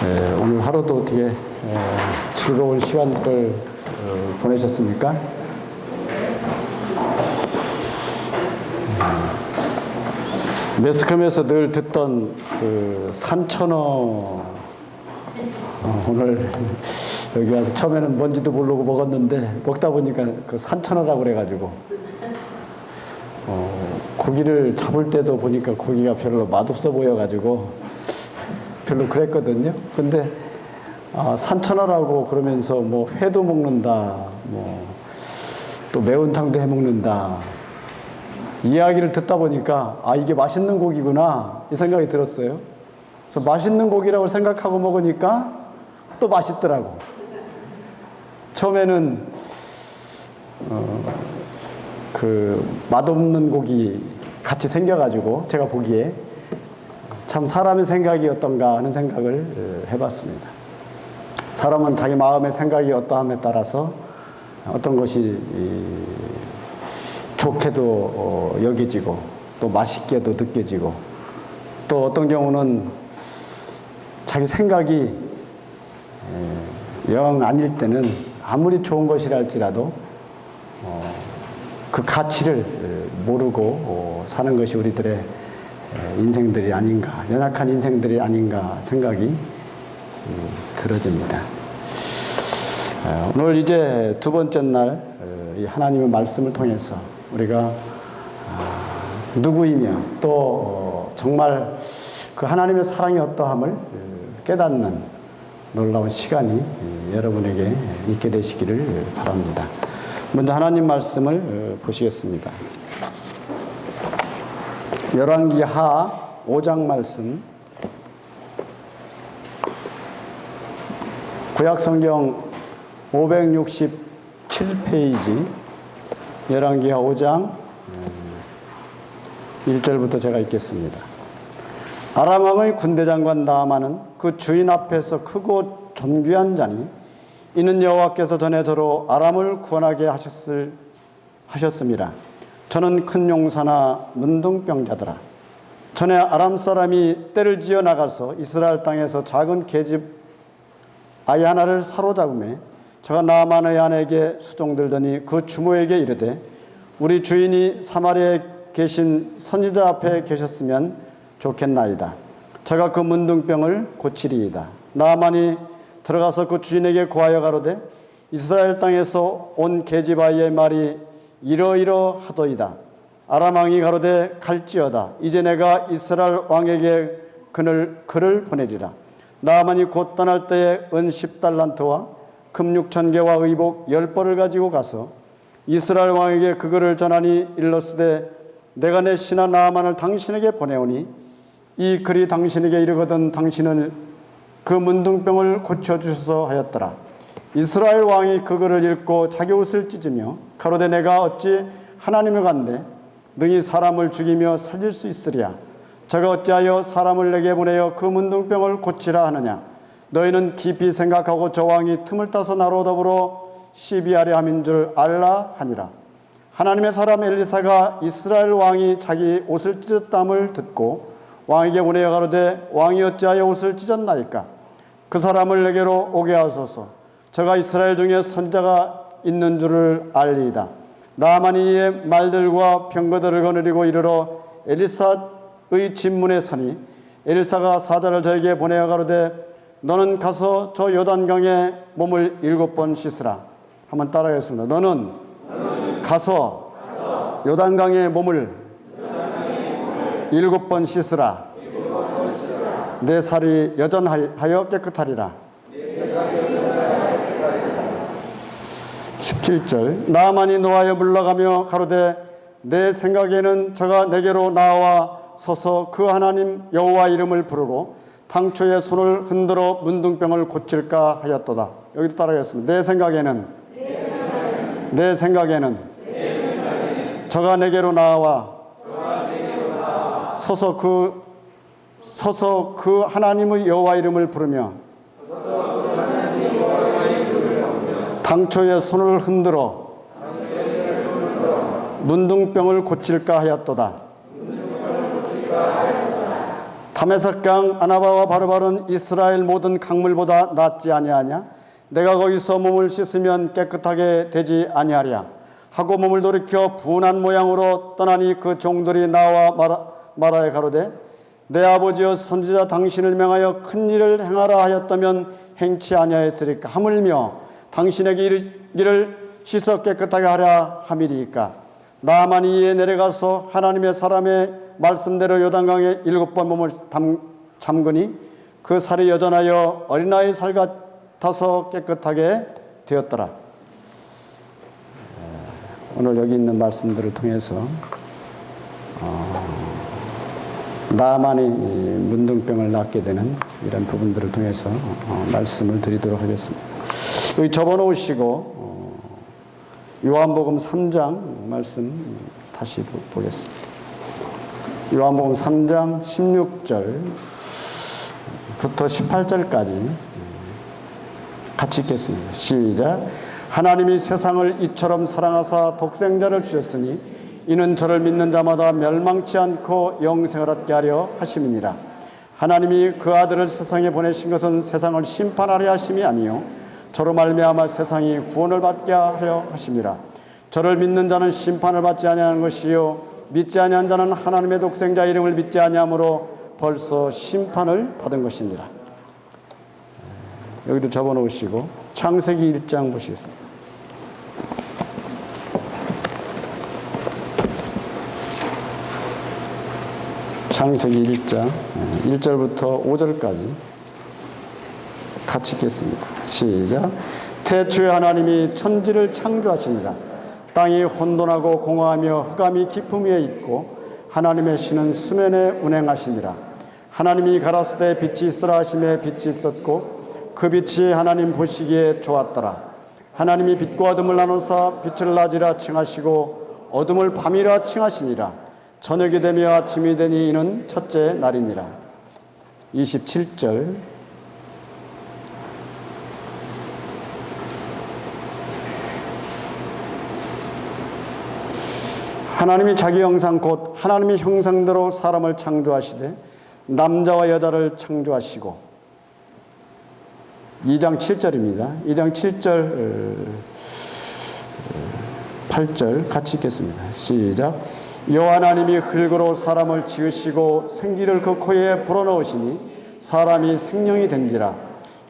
오늘 하루도 어떻게 즐거운 시간들을 보내셨습니까? 매스컴에서 늘 듣던 그 산천어, 오늘 여기 와서 처음에는 뭔지도 모르고 먹었는데 먹다 보니까 그 산천어라고 그래가지고 고기를 잡을 때도 보니까 고기가 별로 맛없어 보여가지고 별로 그랬거든요. 근데 산천어라고 그러면서 뭐 회도 먹는다, 뭐 또 매운탕도 해 먹는다, 이야기를 듣다 보니까 이게 맛있는 고기구나 이 생각이 들었어요. 그래서 맛있는 고기라고 생각하고 먹으니까 또 맛있더라고. 처음에는 그 맛없는 고기 같이 생겨가지고 제가 보기에 참 사람의 생각이 어떤가 하는 생각을 해봤습니다. 사람은 자기 마음의 생각이 어떠함에 따라서 어떤 것이 좋게도 여겨지고 또 맛있게도 느껴지고, 또 어떤 경우는 자기 생각이 영 아닐 때는 아무리 좋은 것이라 할지라도 그 가치를 모르고 사는 것이 우리들의 인생들이 아닌가, 연약한 인생들이 아닌가 생각이 들어집니다. 오늘 이제 두 번째 날 이 하나님의 말씀을 통해서 우리가 누구이며 또 정말 그 하나님의 사랑이 어떠함을 깨닫는 놀라운 시간이 여러분에게 있게 되시기를 바랍니다. 먼저 하나님 말씀을 보시겠습니다. 열왕기하 5장 말씀, 구약성경 567페이지 열왕기하 5장 1절부터 제가 읽겠습니다. 아람 왕의 군대장관 나아만은 그 주인 앞에서 크고 존귀한 자니 이는 여호와께서 전에 저로 아람을 구원하게 하셨습니다. 저는 큰 용사나 문둥병자더라. 전에 아람 사람이 떼를 지어 나가서 이스라엘 땅에서 작은 계집 아이 하나를 사로잡음에 저가 나아만의 아내에게 수종들더니 그 주모에게 이르되 우리 주인이 사마리아에 계신 선지자 앞에 계셨으면 좋겠나이다. 저가 그 문둥병을 고치리이다. 나아만이 들어가서 그 주인에게 고하여 가로되 이스라엘 땅에서 온 계집 아이의 말이 이러이러하도이다. 아람 왕이 가로되 갈지어다. 이제 내가 이스라엘 왕에게 그를 보내리라. 나아만이 곧 떠날 때에 은 10달란트와 금 6,000개와 의복 10벌을 가지고 가서 이스라엘 왕에게 그거를 전하니 일렀으되 내가 내 신하 나아만을 당신에게 보내오니 이 글이 당신에게 이르거든 당신은 그 문둥병을 고쳐주소서 하였더라. 이스라엘 왕이 그 글을 읽고 자기 옷을 찢으며 가로되 내가 어찌 하나님의 간데 능히 사람을 죽이며 살릴 수 있으랴. 저가 어찌하여 사람을 내게 보내어 그 문둥병을 고치라 하느냐. 너희는 깊이 생각하고 저 왕이 틈을 따서 나로 더불어 시비하려 함인 줄 알라 하니라. 하나님의 사람 엘리사가 이스라엘 왕이 자기 옷을 찢었담을 듣고 왕에게 보내어 가로되 왕이 어찌하여 옷을 찢었나이까. 그 사람을 내게로 오게 하소서. 저가 이스라엘 중에 선자가 있는 줄을 알리이다. 나아만이 이의 말들과 병거들을 거느리고 이르러 엘리사의 집문에 서니 엘리사가 사자를 저에게 보내어 가로되 너는 가서 저 요단강에 몸을 7번 씻으라. 한번 따라하겠습니다. 너는 가서 요단강에 몸을 7번 씻으라. 내 살이 여전하여 깨끗하리라. 17절 나아만이 노하여 물러가며 가로되 내 생각에는 저가 내게로 나와 서서 그 하나님 여호와 이름을 부르고 당초에 손을 흔들어 문둥병을 고칠까 하였도다. 여기도 따라하겠습니다. 내 생각에는 저가 내게로 나와 서서 그 하나님의 여호와 이름을 부르며 당초에 손을 흔들어 문둥병을 고칠까 하였도다. 다메섹강 아나바와 바르바른 이스라엘 모든 강물보다 낫지 아니하냐? 내가 거기서 몸을 씻으면 깨끗하게 되지 아니하랴 하고 몸을 돌이켜 분한 모양으로 떠나니 그 종들이 나와 말하여 가로되 내 아버지여 선지자 당신을 명하여 큰 일을 행하라 하였다면 행치 아니하였으리까? 하물며 당신에게 이르기를 씻어 깨끗하게 하라 함이리이까? 나만이 이에 내려가서 하나님의 사람의 말씀대로 요단강에 7번 몸을 잠그니 그 살이 여전하여 어린아이 살 같아서 깨끗하게 되었더라. 오늘 여기 있는 말씀들을 통해서 나만이 문둥병을 낫게 되는 이런 부분들을 통해서 말씀을 드리도록 하겠습니다. 여기 접어놓으시고 요한복음 3장 말씀 다시 보겠습니다. 요한복음 3장 16절부터 18절까지 같이 읽겠습니다. 시작. 하나님이 세상을 이처럼 사랑하사 독생자를 주셨으니 이는 저를 믿는 자마다 멸망치 않고 영생을 얻게 하려 하심이니라. 하나님이 그 아들을 세상에 보내신 것은 세상을 심판하려 하심이 아니요 저로 말미암아 세상이 구원을 받게 하려 하심이라. 저를 믿는 자는 심판을 받지 아니하는 것이요 믿지 아니한 자는 하나님의 독생자 이름을 믿지 아니하므로 벌써 심판을 받은 것이니라. 여기도 접어놓으시고 창세기 1장 보시겠습니다. 창세기 1장 1절부터 5절까지 같이 읽겠습니다. 시작. 태초에 하나님이 천지를 창조하시니라. 땅이 혼돈하고 공허하며 흑암이 깊음 위에 있고 하나님의 신은 수면에 운행하시니라. 하나님이 가라사대 빛이 있으라 하심에 빛이 있었고 그 빛이 하나님 보시기에 좋았더라. 하나님이 빛과 어둠을 나누사 빛을 낮이라 칭하시고 어둠을 밤이라 칭하시니라. 저녁이 되며 아침이 되니 이는 첫째 날이니라. 27절. 하나님이 자기 형상 곧 하나님의 형상대로 사람을 창조하시되 남자와 여자를 창조하시고 2장 7절입니다. 2장 7절 8절 같이 읽겠습니다. 시작. 여호와 하나님이 흙으로 사람을 지으시고 생기를 그 코에 불어넣으시니 사람이 생명이 된지라.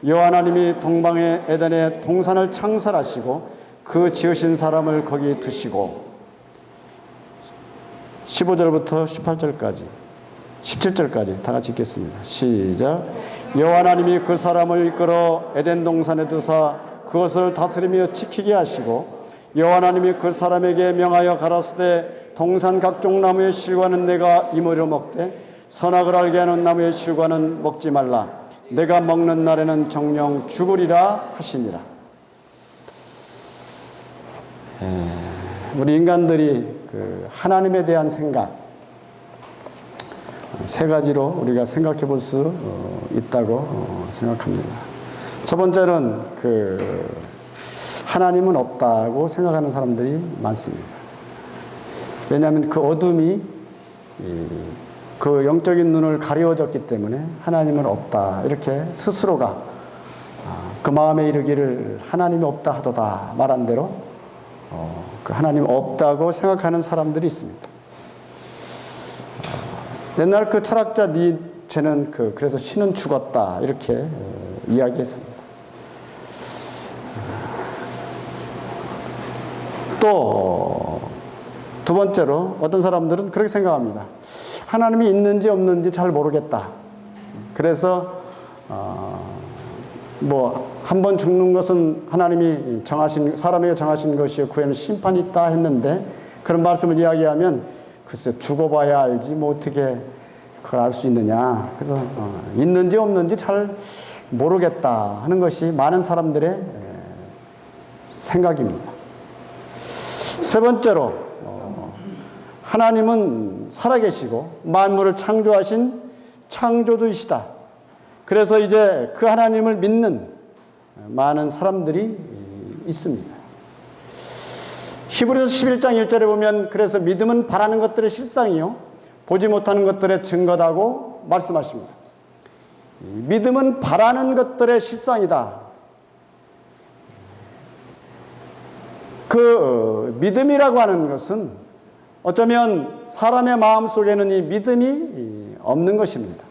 여호와 하나님이 동방의 에덴에 동산을 창설하시고 그 지으신 사람을 거기 두시고 15절부터 18절까지 17절까지 다 같이 읽겠습니다. 시작. 여호와 하나님이 그 사람을 이끌어 에덴 동산에 두사 그것을 다스리며 지키게 하시고 여호와 하나님이 그 사람에게 명하여 가라사대 동산 각종 나무의 실과는 내가 이무려 먹되 선악을 알게 하는 나무의 실과는 먹지 말라. 내가 먹는 날에는 정령 죽으리라 하시니라. 우리 인간들이 그 하나님에 대한 생각 세 가지로 우리가 생각해 볼 수 있다고 생각합니다. 첫 번째는 그 하나님은 없다고 생각하는 사람들이 많습니다. 왜냐하면 그 어둠이 그 영적인 눈을 가리워졌기 때문에 하나님은 없다 이렇게 스스로가 그 마음에 이르기를 하나님이 없다 하도다 말한 대로 그 하나님 없다고 생각하는 사람들이 있습니다. 옛날 그 철학자 니체는 그래서 신은 죽었다 이렇게 이야기했습니다. 또 두 번째로 어떤 사람들은 그렇게 생각합니다. 하나님이 있는지 없는지 잘 모르겠다. 그래서 한 번 죽는 것은 하나님이 정하신 사람에게 정하신 것이요 그 후에는 심판이 있다 했는데 그런 말씀을 이야기하면 글쎄 죽어봐야 알지 뭐 어떻게 그걸 알 수 있느냐. 그래서 있는지 없는지 잘 모르겠다 하는 것이 많은 사람들의 생각입니다. 세 번째로 하나님은 살아계시고 만물을 창조하신 창조주이시다. 그래서 이제 그 하나님을 믿는 많은 사람들이 있습니다. 히브리서 11장 1절에 보면 그래서 믿음은 바라는 것들의 실상이요 보지 못하는 것들의 증거다고 말씀하십니다. 믿음은 바라는 것들의 실상이다. 그 믿음이라고 하는 것은 어쩌면 사람의 마음 속에는 이 믿음이 없는 것입니다.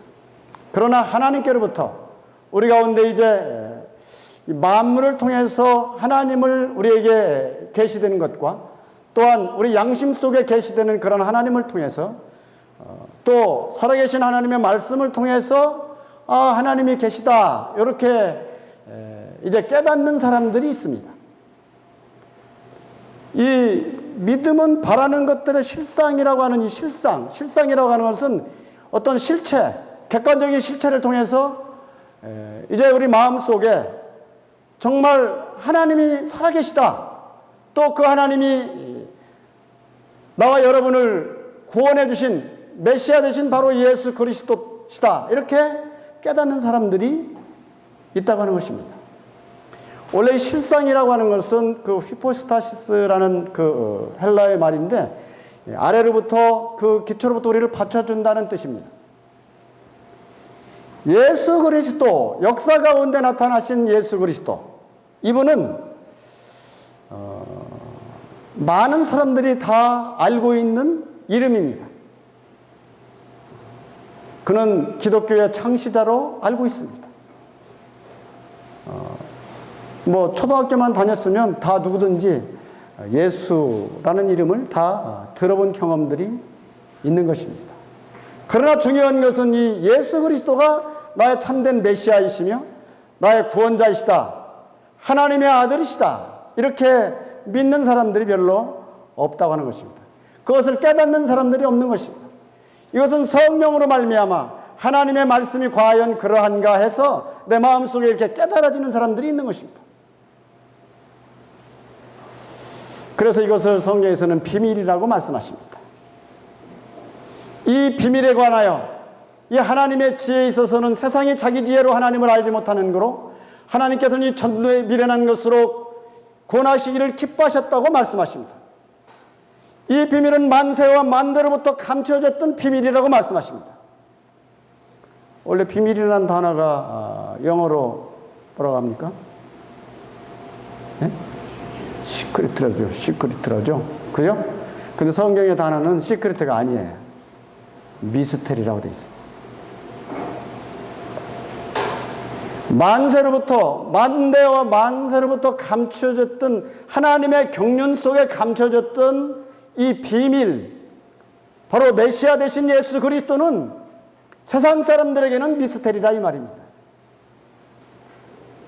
그러나 하나님께로부터 우리 가운데 이제 만물을 통해서 하나님을 우리에게 계시되는 것과 또한 우리 양심 속에 계시되는 그런 하나님을 통해서 또 살아계신 하나님의 말씀을 통해서 하나님이 계시다 이렇게 이제 깨닫는 사람들이 있습니다. 이 믿음은 바라는 것들의 실상이라고 하는 이 실상이라고 하는 것은 어떤 실체, 객관적인 실체를 통해서 이제 우리 마음 속에 정말 하나님이 살아계시다. 또 그 하나님이 나와 여러분을 구원해 주신 메시아 되신 바로 예수 그리스도시다. 이렇게 깨닫는 사람들이 있다고 하는 것입니다. 원래 이 실상이라고 하는 것은 그 히포스타시스라는 그 헬라의 말인데 아래로부터 그 기초로부터 우리를 받쳐준다는 뜻입니다. 예수 그리스도, 역사 가운데 나타나신 예수 그리스도, 이분은 많은 사람들이 다 알고 있는 이름입니다. 그는 기독교의 창시자로 알고 있습니다. 초등학교만 다녔으면 다 누구든지 예수라는 이름을 다 들어본 경험들이 있는 것입니다. 그러나 중요한 것은 이 예수 그리스도가 나의 참된 메시아이시며 나의 구원자이시다. 하나님의 아들이시다. 이렇게 믿는 사람들이 별로 없다고 하는 것입니다. 그것을 깨닫는 사람들이 없는 것입니다. 이것은 성령으로 말미암아 하나님의 말씀이 과연 그러한가 해서 내 마음속에 이렇게 깨달아지는 사람들이 있는 것입니다. 그래서 이것을 성경에서는 비밀이라고 말씀하십니다. 이 비밀에 관하여 이 하나님의 지혜에 있어서는 세상이 자기 지혜로 하나님을 알지 못하는 거로 하나님께서는 이 전도에 미련한 것으로 구원하시기를 기뻐하셨다고 말씀하십니다. 이 비밀은 만세와 만대로부터 감춰졌던 비밀이라고 말씀하십니다. 원래 비밀이라는 단어가 영어로 뭐라고 합니까? 네? 시크릿이라죠. 그죠? 근데 성경의 단어는 시크릿가 아니에요. 미스테리라고 되어 있어요. 만대와 만세로부터 감춰졌던 하나님의 경륜 속에 감춰졌던 이 비밀, 바로 메시아 되신 예수 그리스도는 세상 사람들에게는 미스테리라 이 말입니다.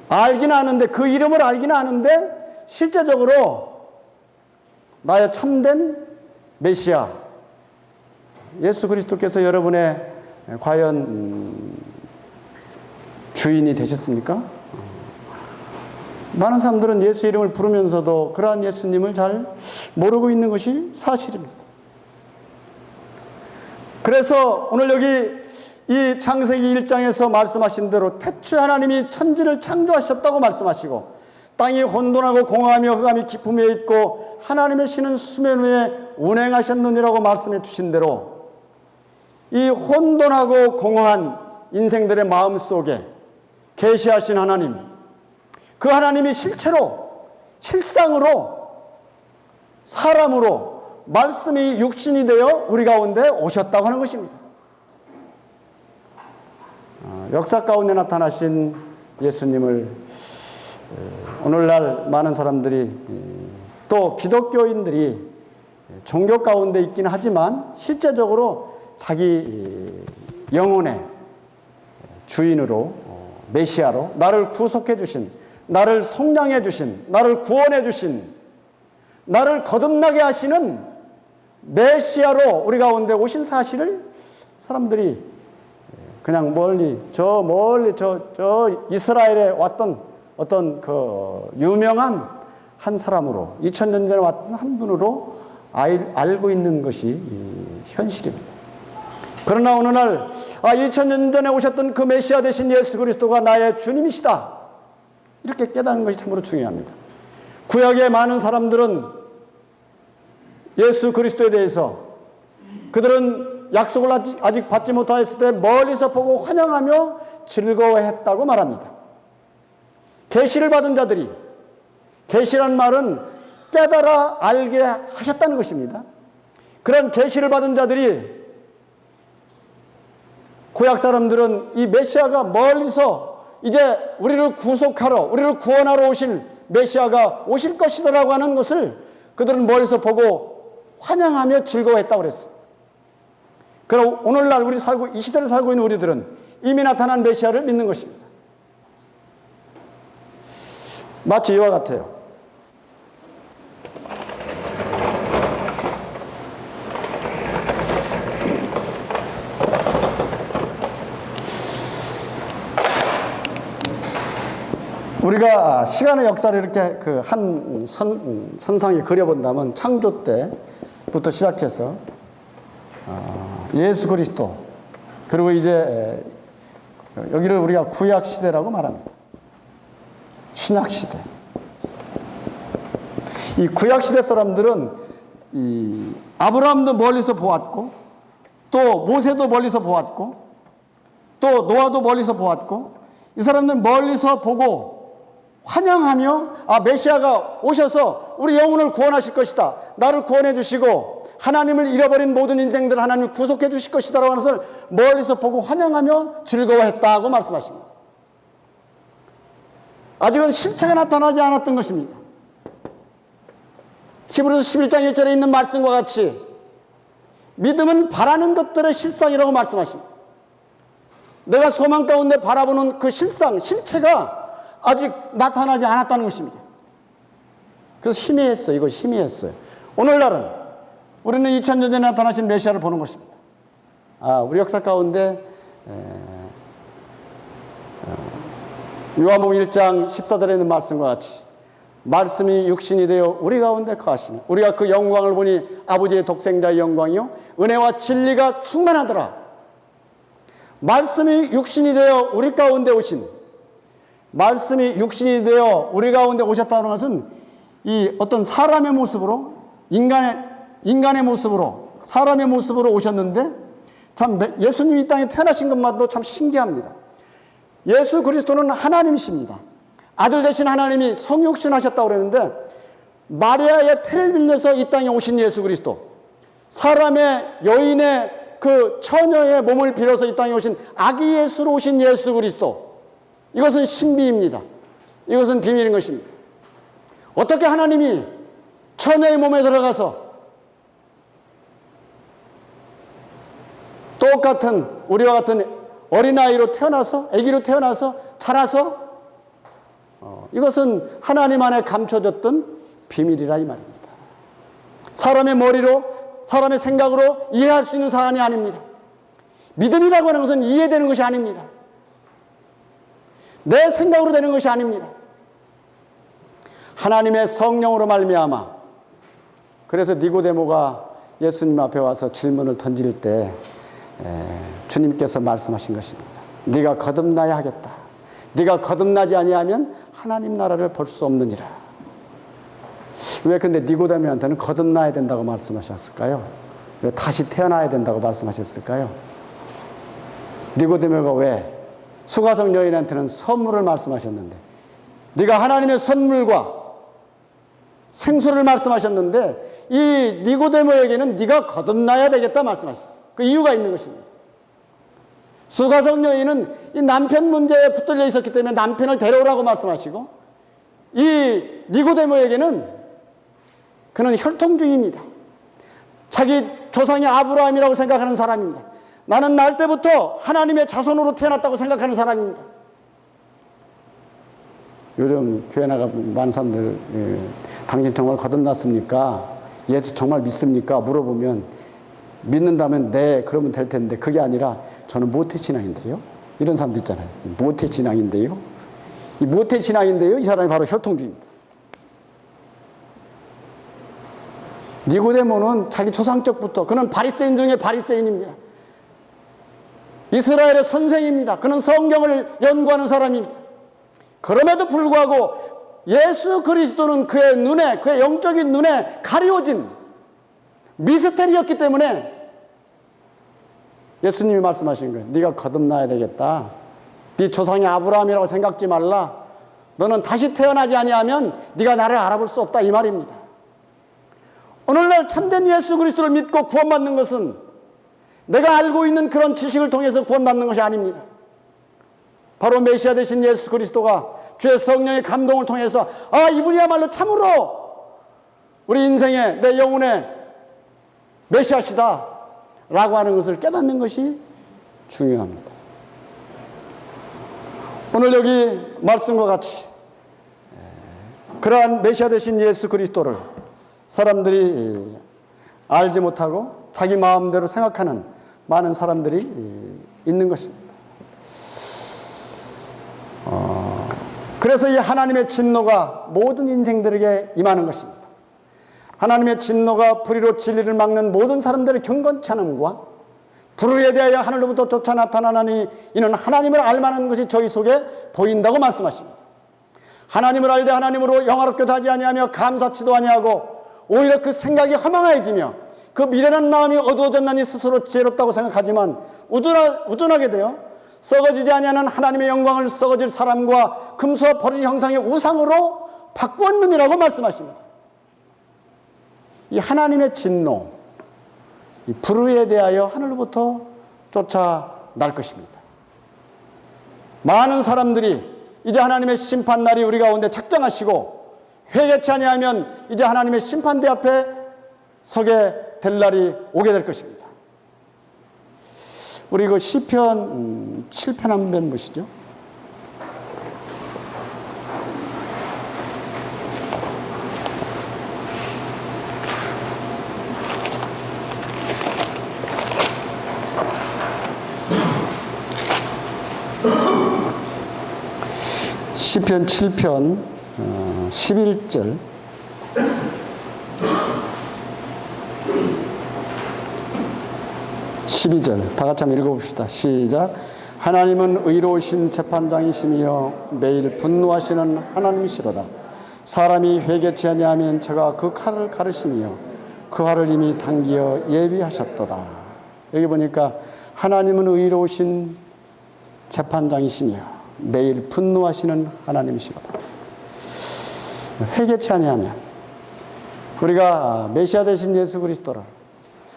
알기는 아는데, 그 이름을 알기는 아는데 실제적으로 나의 참된 메시아 예수 그리스도께서 여러분의 과연 주인이 되셨습니까? 많은 사람들은 예수 이름을 부르면서도 그러한 예수님을 잘 모르고 있는 것이 사실입니다. 그래서 오늘 여기 이 창세기 1장에서 말씀하신 대로 태초에 하나님이 천지를 창조하셨다고 말씀하시고 땅이 혼돈하고 공허하며 흑암이 깊음에 있고 하나님의 신은 수면 위에 운행하셨느니라고 말씀해 주신 대로 이 혼돈하고 공허한 인생들의 마음 속에 계시하신 하나님, 그 하나님이 실체로, 실상으로, 사람으로 말씀이 육신이 되어 우리 가운데 오셨다고 하는 것입니다. 역사 가운데 나타나신 예수님을 오늘날 많은 사람들이 또 기독교인들이 종교 가운데 있긴 하지만 실제적으로 자기 영혼의 주인으로 메시아로 나를 구속해 주신, 나를 속량해 주신, 나를 구원해 주신, 나를 거듭나게 하시는 메시아로 우리 가운데 오신 사실을 사람들이 그냥 저 이스라엘에 왔던 어떤 그 유명한 한 사람으로 2000년 전에 왔던 한 분으로 알고 있는 것이 현실입니다. 그러나 어느 날 2000년 전에 오셨던 그 메시아 되신 예수 그리스도가 나의 주님이시다. 이렇게 깨닫는 것이 참으로 중요합니다. 구약의 많은 사람들은 예수 그리스도에 대해서 그들은 약속을 아직 받지 못하였을 때 멀리서 보고 환영하며 즐거워했다고 말합니다. 계시를 받은 자들이, 계시란 말은 깨달아 알게 하셨다는 것입니다. 그런 계시를 받은 자들이, 구약 사람들은 이 메시아가 멀리서 이제 우리를 구속하러, 우리를 구원하러 오실 메시아가 오실 것이다라고 하는 것을 그들은 멀리서 보고 환영하며 즐거워했다고 그랬어요. 그럼 오늘날 이 시대를 살고 있는 우리들은 이미 나타난 메시아를 믿는 것입니다. 마치 이와 같아요. 우리가 시간의 역사를 이렇게 그 한 선상에 그려본다면 창조 때부터 시작해서 예수 그리스도, 그리고 이제 여기를 우리가 구약 시대라고 말합니다. 신약 시대. 이 구약 시대 사람들은 이 아브라함도 멀리서 보았고, 또 모세도 멀리서 보았고, 또 노아도 멀리서 보았고, 이 사람들은 멀리서 보고 환영하며 메시아가 오셔서 우리 영혼을 구원하실 것이다, 나를 구원해 주시고 하나님을 잃어버린 모든 인생들을 하나님이 구속해 주실 것이다 라고 하는 것을 멀리서 보고 환영하며 즐거워했다고 말씀하십니다. 아직은 실체가 나타나지 않았던 것입니다. 히브리서 11장 1절에 있는 말씀과 같이 믿음은 바라는 것들의 실상이라고 말씀하십니다. 내가 소망 가운데 바라보는 그 실상, 실체가 아직 나타나지 않았다는 것입니다. 그래서 희미했어요. 이거 희미했어요. 오늘날은 우리는 2000년 전에 나타나신 메시아를 보는 것입니다. 우리 역사 가운데 요한복음 1장 14절에 있는 말씀과 같이 말씀이 육신이 되어 우리 가운데 거하시며 우리가 그 영광을 보니 아버지의 독생자의 영광이요 은혜와 진리가 충만하더라. 말씀이 육신이 되어 우리 가운데 오신, 말씀이 육신이 되어 우리 가운데 오셨다는 것은 이 어떤 사람의 모습으로, 인간의 모습으로, 사람의 모습으로 오셨는데, 참 예수님이 이 땅에 태어나신 것만도 참 신기합니다. 예수 그리스도는 하나님이십니다. 아들 되신 하나님이 성육신하셨다고 그랬는데, 마리아의 태를 빌려서 이 땅에 오신 예수 그리스도, 사람의 여인의 그 처녀의 몸을 빌어서 이 땅에 오신 아기 예수로 오신 예수 그리스도, 이것은 신비입니다. 이것은 비밀인 것입니다. 어떻게 하나님이 처녀의 몸에 들어가서 똑같은 우리와 같은 어린아이로 태어나서, 아기로 태어나서 자라서 이것은 하나님 안에 감춰졌던 비밀이라 이 말입니다. 사람의 머리로, 사람의 생각으로 이해할 수 있는 사안이 아닙니다. 믿음이라고 하는 것은 이해되는 것이 아닙니다. 내 생각으로 되는 것이 아닙니다. 하나님의 성령으로 말미암아. 그래서 니고데모가 예수님 앞에 와서 질문을 던질 때 주님께서 말씀하신 것입니다. 네가 거듭나야 하겠다. 네가 거듭나지 아니하면 하나님 나라를 볼 수 없느니라. 왜 근데 니고데모한테는 거듭나야 된다고 말씀하셨을까요? 왜 다시 태어나야 된다고 말씀하셨을까요? 니고데모가 왜 수가성 여인한테는 선물을 말씀하셨는데, 네가 하나님의 선물과 생수를 말씀하셨는데, 이 니고데모에게는 네가 거듭나야 되겠다 말씀하셨어요. 그 이유가 있는 것입니다. 수가성 여인은 이 남편 문제에 붙들려 있었기 때문에 남편을 데려오라고 말씀하시고, 이 니고데모에게는 그는 혈통주의입니다. 자기 조상이 아브라함이라고 생각하는 사람입니다. 나는 날 때부터 하나님의 자손으로 태어났다고 생각하는 사람입니다. 요즘 교회 나가 많은 사람들 당신 정말 거듭났습니까? 예수 정말 믿습니까? 물어보면 믿는다면 네 그러면 될 텐데, 그게 아니라 저는 모태신앙인데요. 이런 사람도 있잖아요. 모태신앙인데요. 이 모태신앙인데요, 이 사람이 바로 혈통주의입니다. 니고데모는 자기 조상적부터, 그는 바리새인 중에 바리새인입니다. 이스라엘의 선생입니다. 그는 성경을 연구하는 사람입니다. 그럼에도 불구하고 예수 그리스도는 그의 눈에, 그의 영적인 눈에 가려진 미스터리였기 때문에 예수님이 말씀하신 거예요. 네가 거듭나야 되겠다. 네 조상이 아브라함이라고 생각지 말라. 너는 다시 태어나지 아니하면 네가 나를 알아볼 수 없다, 이 말입니다. 오늘날 참된 예수 그리스도를 믿고 구원받는 것은 내가 알고 있는 그런 지식을 통해서 구원받는 것이 아닙니다. 바로 메시아 되신 예수 그리스도가 주의 성령의 감동을 통해서 이분이야말로 참으로 우리 인생의 내 영혼의 메시아시다 라고 하는 것을 깨닫는 것이 중요합니다. 오늘 여기 말씀과 같이 그러한 메시아 되신 예수 그리스도를 사람들이 알지 못하고 자기 마음대로 생각하는 많은 사람들이 있는 것입니다. 그래서 이 하나님의 진노가 모든 인생들에게 임하는 것입니다. 하나님의 진노가 불의로 진리를 막는 모든 사람들의 경건치 않음과 불의에 대하여 하늘로부터 쫓아 나타나니 이는 하나님을 알만한 것이 저희 속에 보인다고 말씀하십니다. 하나님을 알되 하나님으로 영화롭게도 하지 아니하며 감사치도 아니하고 오히려 그 생각이 허망해지며 그 미련한 마음이 어두워졌나니 스스로 지혜롭다고 생각하지만 우둔하게 되어 썩어지지 아니하는 하나님의 영광을 썩어질 사람과 금수와 버리 형상의 우상으로 바꾸었느니라고 말씀하십니다. 이 하나님의 진노, 이 불의에 대하여 하늘로부터 쫓아날 것입니다. 많은 사람들이 이제 하나님의 심판날이 우리 가운데 작정하시고 회개치 아니하면 이제 하나님의 심판대 앞에 서게 될 날이 오게 될 것입니다. 우리 그 시편 7편 한번 보시죠. 시편 7편 11절 12절 다 같이 한번 읽어봅시다. 시작. 하나님은 의로우신 재판장이시며 매일 분노하시는 하나님이시로다. 사람이 회개치 아니하면 저가 그 칼을 가르시며 그 활을 이미 당기어 예비하셨도다. 여기 보니까 하나님은 의로우신 재판장이시며 매일 분노하시는 하나님이시로다. 회개치 아니하면 우리가 메시아 되신 예수 그리스도를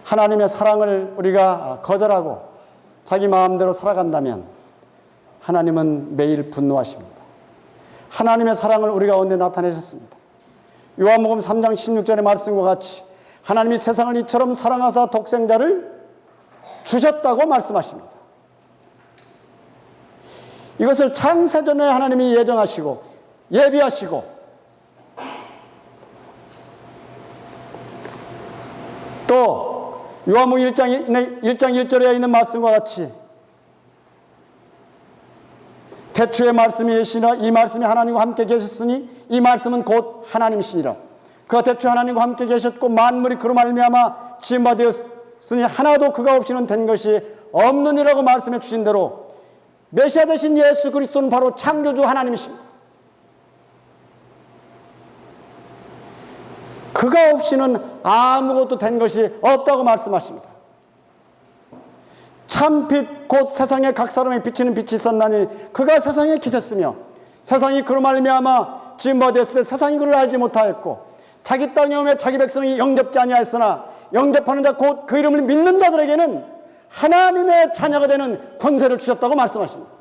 하나님의 사랑을 우리가 거절하고 자기 마음대로 살아간다면 하나님은 매일 분노하십니다. 하나님의 사랑을 우리 가운데 나타내셨습니다. 요한복음 3장 16절의 말씀과 같이 하나님이 세상을 이처럼 사랑하사 독생자를 주셨다고 말씀하십니다. 이것을 창세전에 하나님이 예정하시고 예비하시고 또 요한복음 1장 1절에 있는 말씀과 같이 태초에 말씀이 계시니라 이 말씀이 하나님과 함께 계셨으니 이 말씀은 곧 하나님이시니라. 그가 태초에 하나님과 함께 계셨고 만물이 그로 말미암아 지은 바 되었으니 하나도 그가 없이는 된 것이 없느니라고 말씀해 주신 대로 메시아 되신 예수 그리스도는 바로 창조주 하나님이십니다. 그가 없이는 아무것도 된 것이 없다고 말씀하십니다. 참빛 곧 세상의 각 사람에 비치는 빛이 있었나니 그가 세상에 계셨으며 세상이 그로 말미암아 지은 바 되었을 때 세상이 그를 알지 못하였고 자기 땅에 오매 자기 백성이 영접지 아니하였으나 영접하는 자 곧 그 이름을 믿는 자들에게는 하나님의 자녀가 되는 권세를 주셨다고 말씀하십니다.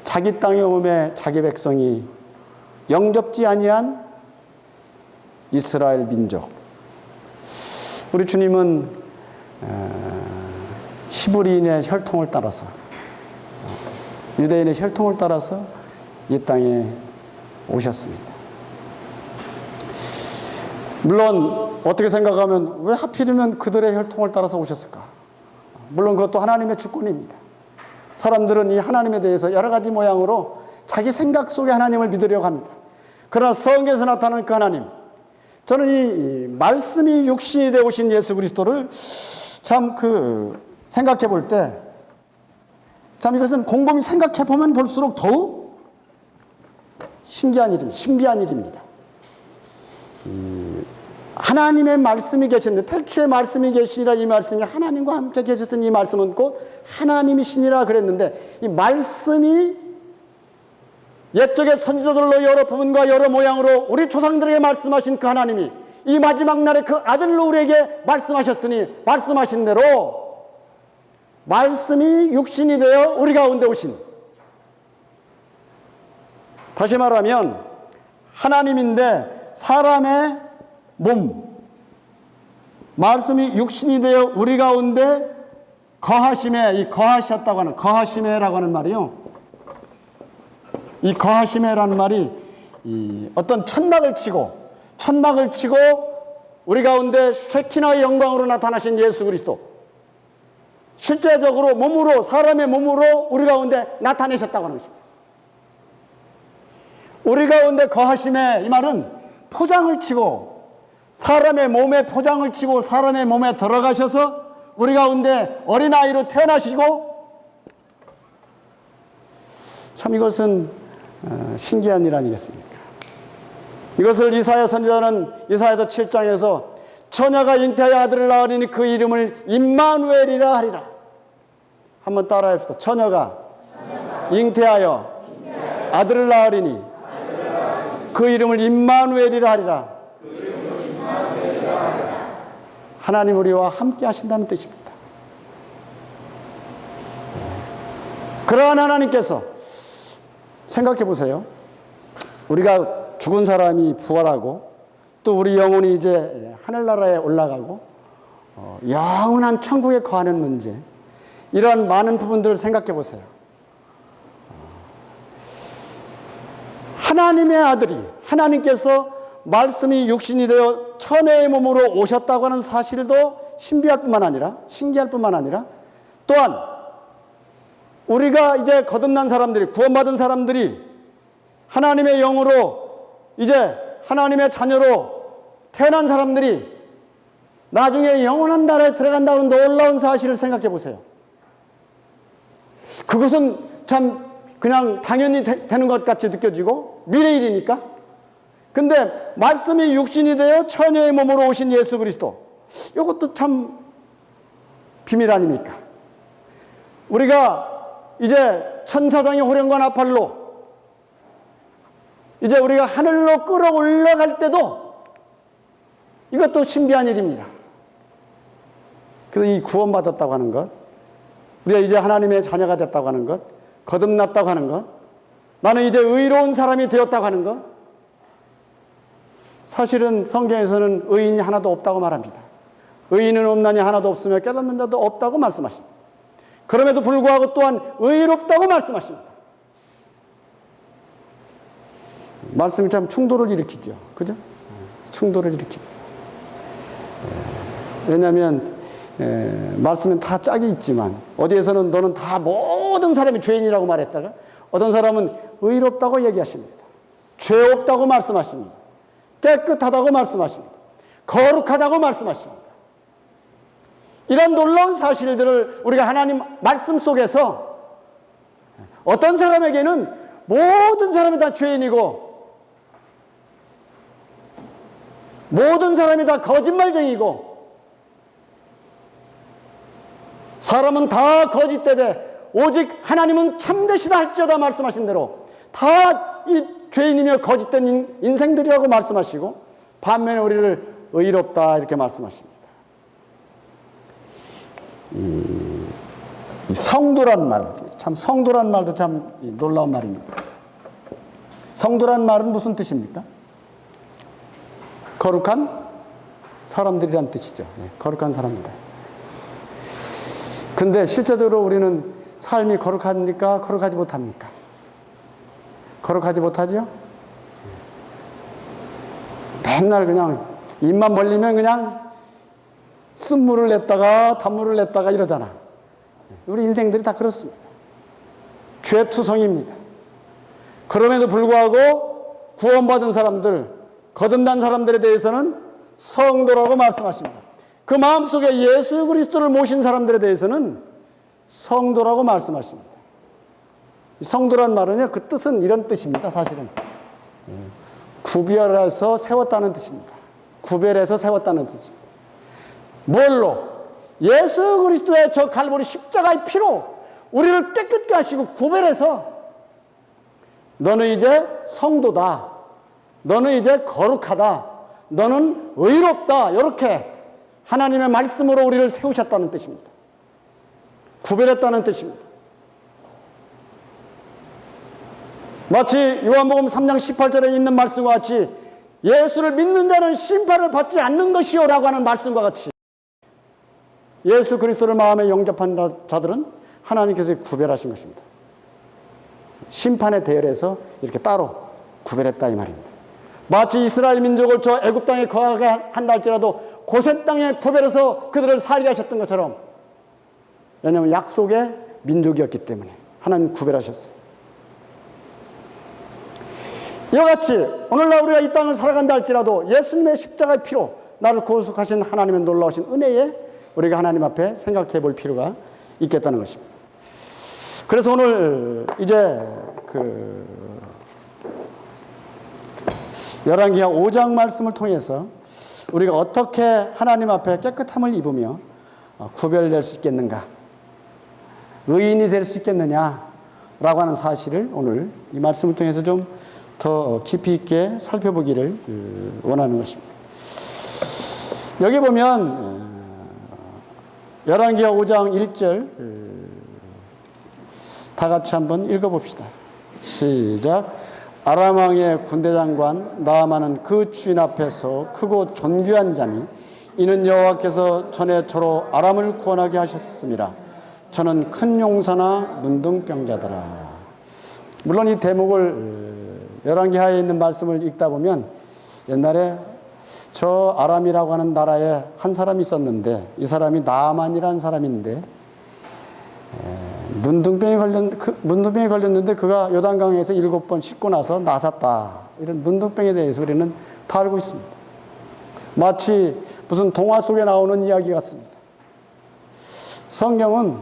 자기 땅에 오매 자기 백성이 영접지 아니한 이스라엘 민족. 우리 주님은 히브리인의 혈통을 따라서 유대인의 혈통을 따라서 이 땅에 오셨습니다. 물론 어떻게 생각하면 왜 하필이면 그들의 혈통을 따라서 오셨을까? 물론 그것도 하나님의 주권입니다. 사람들은 이 하나님에 대해서 여러 가지 모양으로 자기 생각 속에 하나님을 믿으려고 합니다. 그러나 성경에서 나타나는 그 하나님, 저는 이 말씀이 육신이 되어 오신 예수 그리스도를 참 생각해 볼 때 참 이것은 곰곰이 생각해 보면 볼수록 더욱 신비한 일입니다. 하나님의 말씀이 계셨는데, 태초에 말씀이 계시니라, 이 말씀이 하나님과 함께 계셨으니 이 말씀은 곧 하나님이시니라 그랬는데, 이 말씀이 옛적의 선지자들로 여러 부분과 여러 모양으로 우리 조상들에게 말씀하신 그 하나님이 이 마지막 날에 그 아들로 우리에게 말씀하셨으니, 말씀하신 대로 말씀이 육신이 되어 우리 가운데 오신, 다시 말하면 하나님인데 사람의 몸, 말씀이 육신이 되어 우리 가운데 거하심에, 이 거하셨다고 하는, 거하심에라고 하는 말이요, 이 거하심에라는 말이 이 어떤 천막을 치고 우리 가운데 쉐키나의 영광으로 나타나신 예수 그리스도, 실제적으로 몸으로, 사람의 몸으로 우리 가운데 나타내셨다고 하는 것입니다. 우리 가운데 거하심에, 이 말은 포장을 치고, 사람의 몸에 포장을 치고 사람의 몸에 들어가셔서 우리 가운데 어린아이로 태어나시고, 참 이것은 신기한 일 아니겠습니까? 이것을 이사야 선지자는 이사야서 7장에서 처녀가 잉태하여 아들을 낳으리니 그 이름을 임마누엘이라 하리라. 한번 따라해 봅시다. 처녀가 잉태하여 아들을 낳으리니 그 이름을 임마누엘이라 하리라. 하나님 우리와 함께 하신다는 뜻입니다. 그러한 하나님께서, 생각해 보세요. 우리가 죽은 사람이 부활하고 또 우리 영혼이 이제 하늘나라에 올라가고 영원한 천국에 거하는 문제, 이런 많은 부분들을 생각해 보세요. 하나님의 아들이, 하나님께서 말씀이 육신이 되어 처녀의 몸으로 오셨다고 하는 사실도 신비할 뿐만 아니라, 신기할 뿐만 아니라, 또한 우리가 이제 거듭난 사람들이, 구원받은 사람들이 하나님의 영으로 이제 하나님의 자녀로 태어난 사람들이 나중에 영원한 나라에 들어간다는 놀라운 사실을 생각해 보세요. 그것은 참 그냥 당연히 되는 것 같이 느껴지고 미래일이니까. 근데 말씀이 육신이 되어 처녀의 몸으로 오신 예수 그리스도, 이것도 참 비밀 아닙니까? 우리가 이제 천사장의 호령과 나팔로 이제 우리가 하늘로 끌어올라갈 때도 이것도 신비한 일입니다. 그래서 이 구원받았다고 하는 것, 우리가 이제 하나님의 자녀가 됐다고 하는 것, 거듭났다고 하는 것, 나는 이제 의로운 사람이 되었다고 하는 것, 사실은 성경에서는 의인이 하나도 없다고 말합니다. 의인은 없나니 하나도 없으며 깨닫는 자도 없다고 말씀하십니다. 그럼에도 불구하고 또한 의롭다고 말씀하십니다. 말씀이 참 충돌을 일으키죠. 그죠? 충돌을 일으킵니다. 왜냐하면 말씀은 다 짝이 있지만 어디에서는 너는 다 모든 사람이 죄인이라고 말했다가 어떤 사람은 의롭다고 얘기하십니다. 죄 없다고 말씀하십니다. 깨끗하다고 말씀하십니다. 거룩하다고 말씀하십니다. 이런 놀라운 사실들을 우리가 하나님 말씀 속에서 어떤 사람에게는 모든 사람이 다 죄인이고 모든 사람이 다 거짓말쟁이고 사람은 다 거짓되되 오직 하나님은 참되시다 할지어다 말씀하신 대로 다 이 죄인이며 거짓된 인생들이라고 말씀하시고 반면에 우리를 의롭다 이렇게 말씀하십니다. 이 성도란 말, 참 성도란 말도 참 놀라운 말입니다. 성도란 말은 무슨 뜻입니까? 거룩한 사람들이란 뜻이죠. 거룩한 사람들. 근데 실제적으로 우리는 삶이 거룩합니까? 거룩하지 못합니까? 거룩하지 못하죠? 맨날 그냥 입만 벌리면 그냥 쓴물을 냈다가 단물을 냈다가 이러잖아. 우리 인생들이 다 그렇습니다. 죄투성입니다. 그럼에도 불구하고 구원받은 사람들, 거듭난 사람들에 대해서는 성도라고 말씀하십니다. 그 마음속에 예수 그리스도를 모신 사람들에 대해서는 성도라고 말씀하십니다. 성도란 말은요, 그 뜻은 이런 뜻입니다. 사실은 구별해서 세웠다는 뜻입니다. 구별해서 세웠다는 뜻입니다. 뭘로? 예수 그리스도의 저 갈보리 십자가의 피로 우리를 깨끗게 하시고 구별해서 너는 이제 성도다. 너는 이제 거룩하다. 너는 의롭다. 이렇게 하나님의 말씀으로 우리를 세우셨다는 뜻입니다. 구별했다는 뜻입니다. 마치 요한복음 3장 18절에 있는 말씀과 같이 예수를 믿는 자는 심판을 받지 않는 것이요 라고 하는 말씀과 같이 예수 그리스도를 마음에 영접한 자들은 하나님께서 구별하신 것입니다. 심판의 대열에서 이렇게 따로 구별했다 이 말입니다. 마치 이스라엘 민족을 저 애굽 땅에 거하게 한다 할지라도 고센 땅에 구별해서 그들을 살게 하셨던 것처럼, 왜냐하면 약속의 민족이었기 때문에 하나님 구별하셨어요. 이와 같이 오늘날 우리가 이 땅을 살아간다 할지라도 예수님의 십자가의 피로 나를 구속하신 하나님의 놀라우신 은혜에 우리가 하나님 앞에 생각해 볼 필요가 있겠다는 것입니다. 그래서 오늘 이제 열왕기하 5장 말씀을 통해서 우리가 어떻게 하나님 앞에 깨끗함을 입으며 구별될 수 있겠는가, 의인이 될 수 있겠느냐라고 하는 사실을 오늘 이 말씀을 통해서 좀 더 깊이 있게 살펴보기를 원하는 것입니다. 여기 보면 열왕기하 5장 1절 다 같이 한번 읽어봅시다. 시작. 아람 왕의 군대장관 나아만은 그 주인 앞에서 크고 존귀한 자니 이는 여호와께서 전에 저로 아람을 구원하게 하셨습니다. 저는 큰 용사나 문둥병자더라. 물론 이 대목을 열왕기하에 있는 말씀을 읽다 보면 옛날에 저 아람이라고 하는 나라에 한 사람이 있었는데 이 사람이 나아만이라는 사람인데 문둥병이 걸렸는데 그가 요단강에서 7번 씻고 나서 나섰다. 이런 문둥병에 대해서 우리는 다 알고 있습니다. 마치 무슨 동화 속에 나오는 이야기 같습니다. 성경은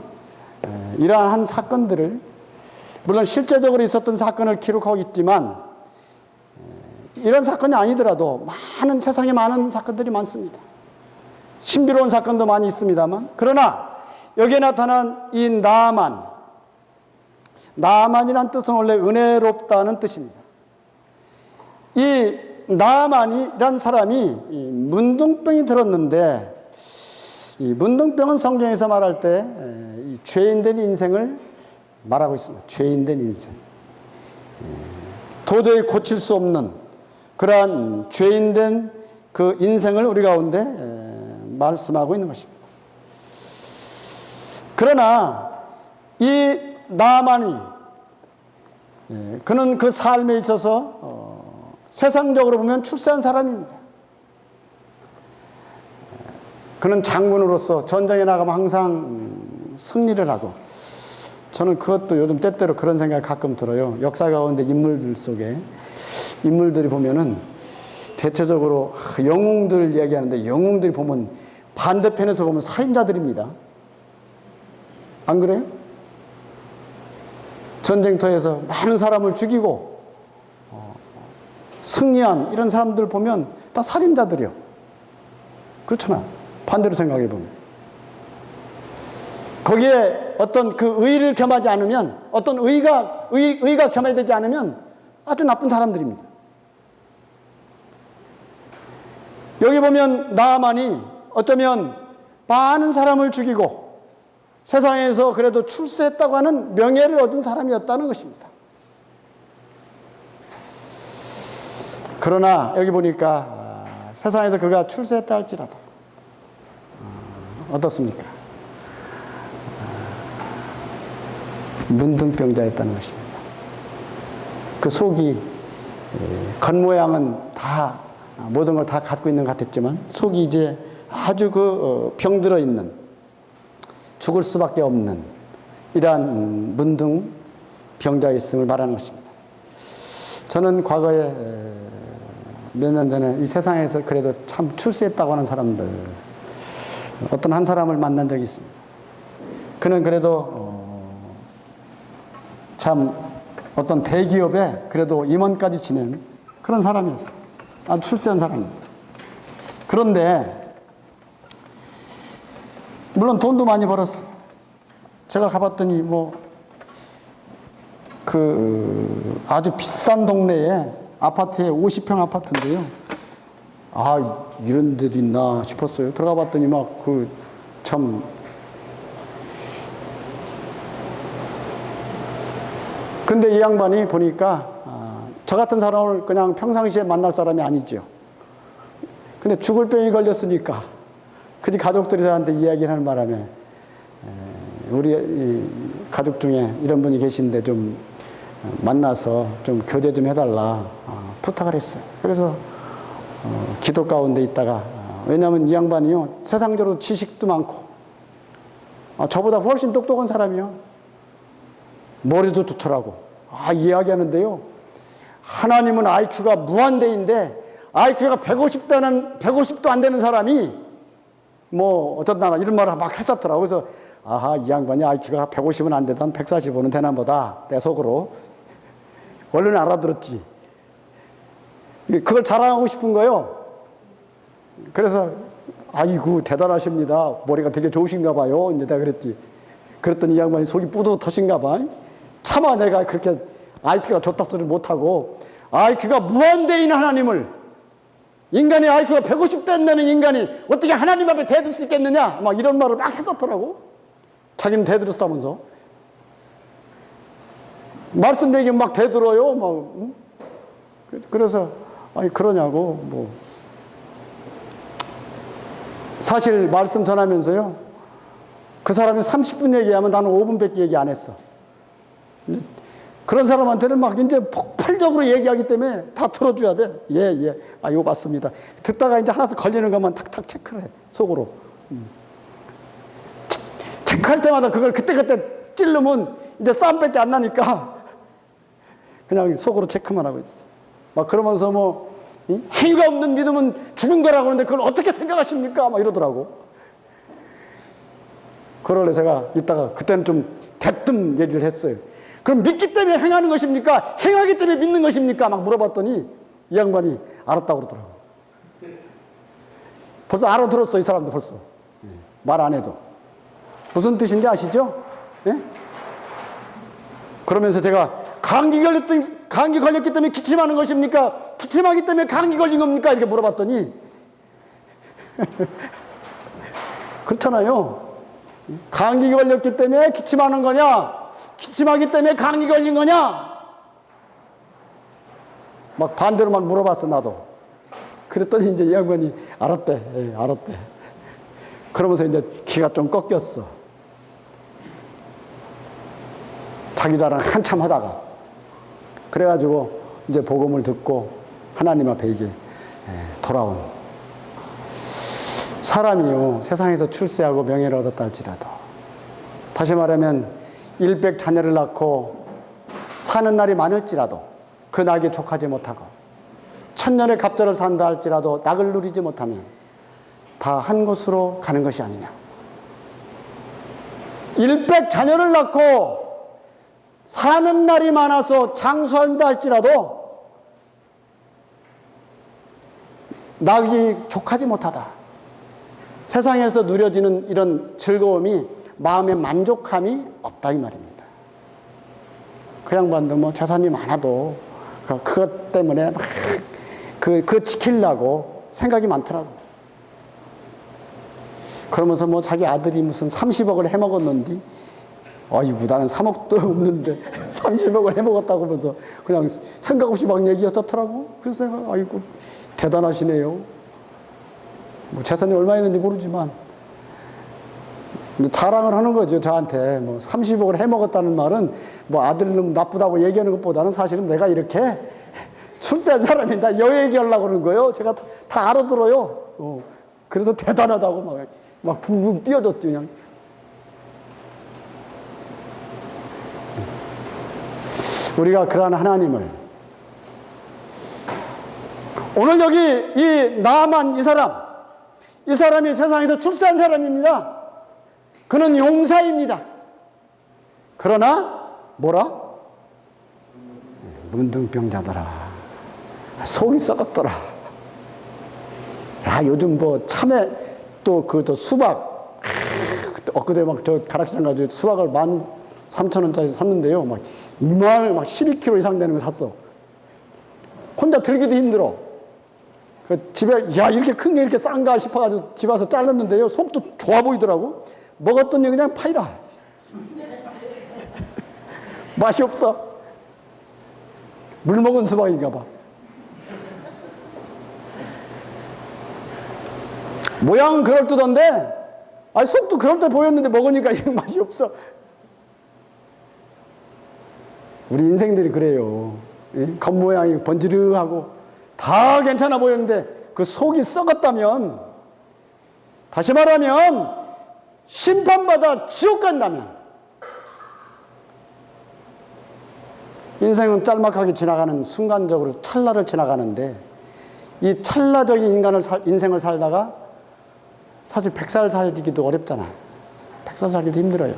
이러한 한 사건들을, 물론 실제적으로 있었던 사건을 기록하고 있지만 이런 사건이 아니더라도 세상에 많은 사건들이 많습니다. 신비로운 사건도 많이 있습니다만, 그러나 여기에 나타난 이 나아만이란 뜻은 원래 은혜롭다는 뜻입니다. 이 나아만이란 사람이 문둥병이 들었는데, 이 문둥병은 성경에서 말할 때 죄인된 인생을 말하고 있습니다. 죄인된 인생. 도저히 고칠 수 없는 그러한 죄인된 그 인생을 우리 가운데 말씀하고 있는 것입니다. 그러나 이 나아만이 그는 그 삶에 있어서 세상적으로 보면 출세한 사람입니다. 그는 장군으로서 전쟁에 나가면 항상 승리를 하고, 저는 그것도 요즘 때때로 그런 생각이 가끔 들어요. 역사 가운데 인물들 속에 인물들이 보면은 대체적으로 영웅들 얘기하는데 영웅들이 보면 반대편에서 보면 살인자들입니다. 안 그래요? 전쟁터에서 많은 사람을 죽이고 승리한 이런 사람들 보면 다 살인자들이요. 그렇잖아. 반대로 생각해 보면. 거기에 어떤 그 의를 겸하지 않으면, 어떤 의가 겸해되지 않으면 아주 나쁜 사람들입니다. 여기 보면 나아만이 어쩌면 많은 사람을 죽이고 세상에서 그래도 출세했다고 하는 명예를 얻은 사람이었다는 것입니다. 그러나 여기 보니까 세상에서 그가 출세했다 할지라도 어떻습니까? 문둥병자였다는 것입니다. 그 속이, 겉모양은 다 모든 걸 다 갖고 있는 것 같았지만 속이 이제 아주 병들어 있는, 죽을 수밖에 없는 이러한 문둥병자였음을 말하는 것입니다. 저는 과거에 몇 년 전에 이 세상에서 그래도 참 출세했다고 하는 사람들, 어떤 한 사람을 만난 적이 있습니다. 그는 그래도 참 어떤 대기업에 그래도 임원까지 지낸 그런 사람이었어요. 아주 출세한 사람입니다. 그런데 물론 돈도 많이 벌었어. 제가 가봤더니 아주 비싼 동네에 아파트에 50평 아파트인데요. 아, 이런 데도 있나 싶었어요. 들어가 봤더니 참 근데 이 양반이 보니까 저 같은 사람을 그냥 평상시에 만날 사람이 아니죠. 근데 죽을 병이 걸렸으니까 그지 가족들이 저한테 이야기를 하는 바람에 우리 가족 중에 이런 분이 계신데 좀 만나서 좀 교제 좀 해달라 부탁을 했어요. 그래서 기도 가운데 있다가 왜냐하면 이 양반이요 세상적으로 지식도 많고 저보다 훨씬 똑똑한 사람이요 머리도 좋더라고. 이야기하는데요 하나님은 IQ가 무한대인데 IQ가 150도 안 되는 사람이 어쩐다 이런 말을 막 했었더라고. 그래서 이 양반이 IQ가 150은 안 되던 145는 되나 보다 내 속으로 얼른 알아들었지. 그걸 자랑하고 싶은 거예요. 그래서 아이고 대단하십니다. 머리가 되게 좋으신가 봐요. 이제 내가 그랬지. 그랬더니 이 양반이 속이 뿌듯하신가 봐. 차마 내가 그렇게 IQ가 좋다 소리 못하고 IQ가 무한대인 하나님을 인간의 IQ가 150 된다는 인간이 어떻게 하나님 앞에 대들 수 있겠느냐 막 이런 말을 막 했었더라고. 자기는 대들었다면서 말씀 얘기면 막 대들어요. 응? 그래서 그러냐고 사실 말씀 전하면서요 그 사람이 30분 얘기하면 나는 5분밖에 얘기 안 했어. 그런 사람한테는 막 이제 폭발적으로 얘기하기 때문에 다 들어줘야 돼. 예. 이거 맞습니다. 듣다가 이제 하나씩 걸리는 것만 탁탁 체크를 해, 속으로. 체크할 때마다 그걸 그때그때 찌르면 이제 싸움밖에 안 나니까 그냥 속으로 체크만 하고 있어. 막 그러면서 행위가 없는 믿음은 죽은 거라고 하는데 그걸 어떻게 생각하십니까? 막 이러더라고. 그러래 제가 이따가 그때는 좀 대뜸 얘기를 했어요. 그럼 믿기 때문에 행하는 것입니까? 행하기 때문에 믿는 것입니까? 막 물어봤더니 이 양반이 알았다고 그러더라고. 벌써 알아들었어, 이 사람도 벌써. 말 안 해도. 무슨 뜻인지 아시죠? 예? 그러면서 제가 감기 걸렸기 때문에 기침하는 것입니까? 기침하기 때문에 감기 걸린 겁니까? 이렇게 물어봤더니 그렇잖아요. 감기 걸렸기 때문에 기침하는 거냐? 기침하기 때문에 감기 걸린 거냐? 막 반대로 막 물어봤어, 나도. 그랬더니 이제 이 양반이 알았대. 알았대. 그러면서 이제 기가 좀 꺾였어. 자기 자랑 한참 하다가. 그래가지고 이제 복음을 듣고 하나님 앞에 이게 돌아온. 사람이요, 세상에서 출세하고 명예를 얻었다 할지라도, 다시 말하면 일백 자녀를 낳고 사는 날이 많을지라도 그 낙에 족하지 못하고 천년의 갑절을 산다 할지라도 낙을 누리지 못하면 다 한 곳으로 가는 것이 아니냐. 일백 자녀를 낳고 사는 날이 많아서 장수한다 할지라도 낙이 족하지 못하다. 세상에서 누려지는 이런 즐거움이 마음의 만족함이 없다 이 말입니다. 그 양반도 재산이 많아도 그것 때문에 막 그거 지키려고 생각이 많더라고. 그러면서 자기 아들이 무슨 30억을 해먹었는데 아이고 나는 3억도 없는데 30억을 해먹었다고 하면서 그냥 생각 없이 막 얘기했었더라고. 그래서 내가 아이고 대단하시네요. 재산이 얼마 있는지 모르지만 자랑을 하는 거죠. 저한테 30억을 해먹었다는 말은 아들놈 나쁘다고 얘기하는 것보다는 사실은 내가 이렇게 출세한 사람이 나 여 얘기하려고 그러는 거예요. 제가 다 알아들어요. 그래서 대단하다고 막 붕붕 뛰어졌죠. 그냥. 우리가 그러한 하나님을 오늘 여기 이 나만 이 사람이 세상에서 출세한 사람입니다. 그는 용사입니다. 그러나 뭐라? 문둥병자더라. 속이 썩었더라. 야, 요즘 뭐 참외 또 저 수박, 엊그제 막 저 가락시장 가지고 수박을 13,000원짜리 샀는데요. 막 이만을 막 12kg 이상 되는 거 샀어. 혼자 들기도 힘들어. 그 집에 야, 이렇게 큰 게 이렇게 싼가 싶어가지고 집 와서 잘랐는데요. 속도 좋아 보이더라고. 먹었더니 그냥 파이라. 맛이 없어. 물 먹은 수박인가 봐. 모양은 그럴듯한데, 아니, 속도 그럴듯 보였는데 먹으니까 이거 맛이 없어. 우리 인생들이 그래요. 겉모양이 번지르하고 다 괜찮아 보였는데 그 속이 썩었다면, 다시 말하면 심판받아 지옥 간다면, 인생은 짤막하게 지나가는, 순간적으로 찰나를 지나가는데, 이 찰나적인 인생을 살다가 사실 100살 살기도 어렵잖아. 100살 살기도 힘들어요.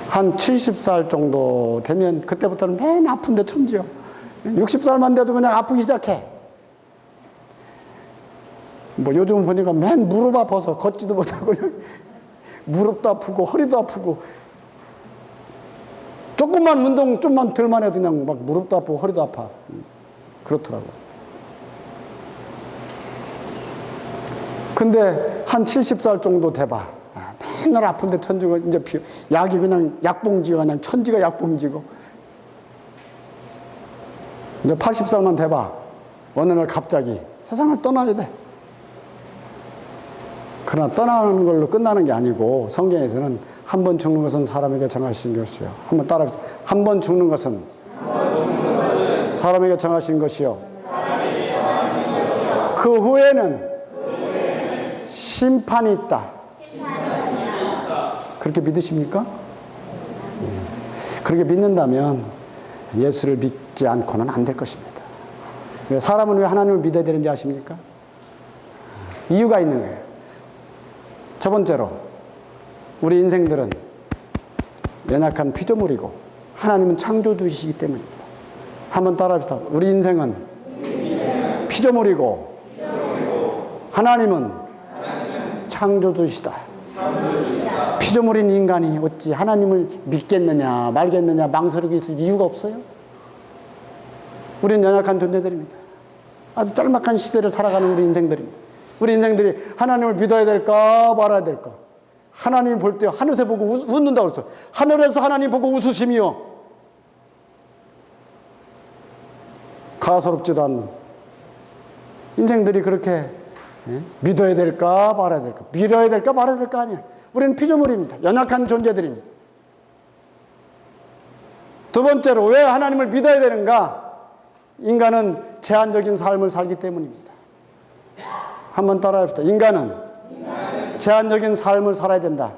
한 70살 정도 되면 그때부터는 맨 아픈데 천지요. 60살만 돼도 그냥 아프기 시작해. 뭐 요즘 보니까 맨 무릎 아파서 걷지도 못하고 그냥 무릎도 아프고 허리도 아프고, 조금만 운동 좀만 덜만 해도 그냥 막 무릎도 아프고 허리도 아파. 그렇더라고. 근데 한 70살 정도 돼봐. 맨날 아픈데 천지가 이제 약이 그냥 약봉지가 그냥 천지가 약봉지고, 이제 80살만 돼봐. 어느 날 갑자기 세상을 떠나야 돼. 그러나 떠나는 걸로 끝나는 게 아니고, 성경에서는 한 번 죽는 것은 사람에게 정하신 것이요. 한번 따라해보세요. 한 번 죽는 것은 사람에게 정하신 것이요. 그 후에는 심판이 있다. 그렇게 믿으십니까? 그렇게 믿는다면 예수를 믿지 않고는 안 될 것입니다. 사람은 왜 하나님을 믿어야 되는지 아십니까? 이유가 있는 거예요. 첫 번째로, 우리 인생들은 연약한 피조물이고 하나님은 창조주이시기 때문입니다. 한번 따라합시다. 우리 인생은 피조물이고 하나님은 창조주시다. 피조물인 인간이 어찌 하나님을 믿겠느냐 말겠느냐 망설이고 있을 이유가 없어요. 우리는 연약한 존재들입니다. 아주 짤막한 시대를 살아가는 우리 인생들입니다. 우리 인생들이 하나님을 믿어야 될까 말아야 될까. 하나님 볼 때 하늘에서 보고 웃는다고 그랬어. 하늘에서 하나님 보고 웃으심이요, 가소롭지도 않는 인생들이 그렇게 믿어야 될까 말아야 될까, 믿어야 될까 말아야 될까 아니야. 우리는 피조물입니다. 연약한 존재들입니다. 두 번째로, 왜 하나님을 믿어야 되는가? 인간은 제한적인 삶을 살기 때문입니다. 한번 따라합시다. 인간은 제한적인 삶을 살아야 된다.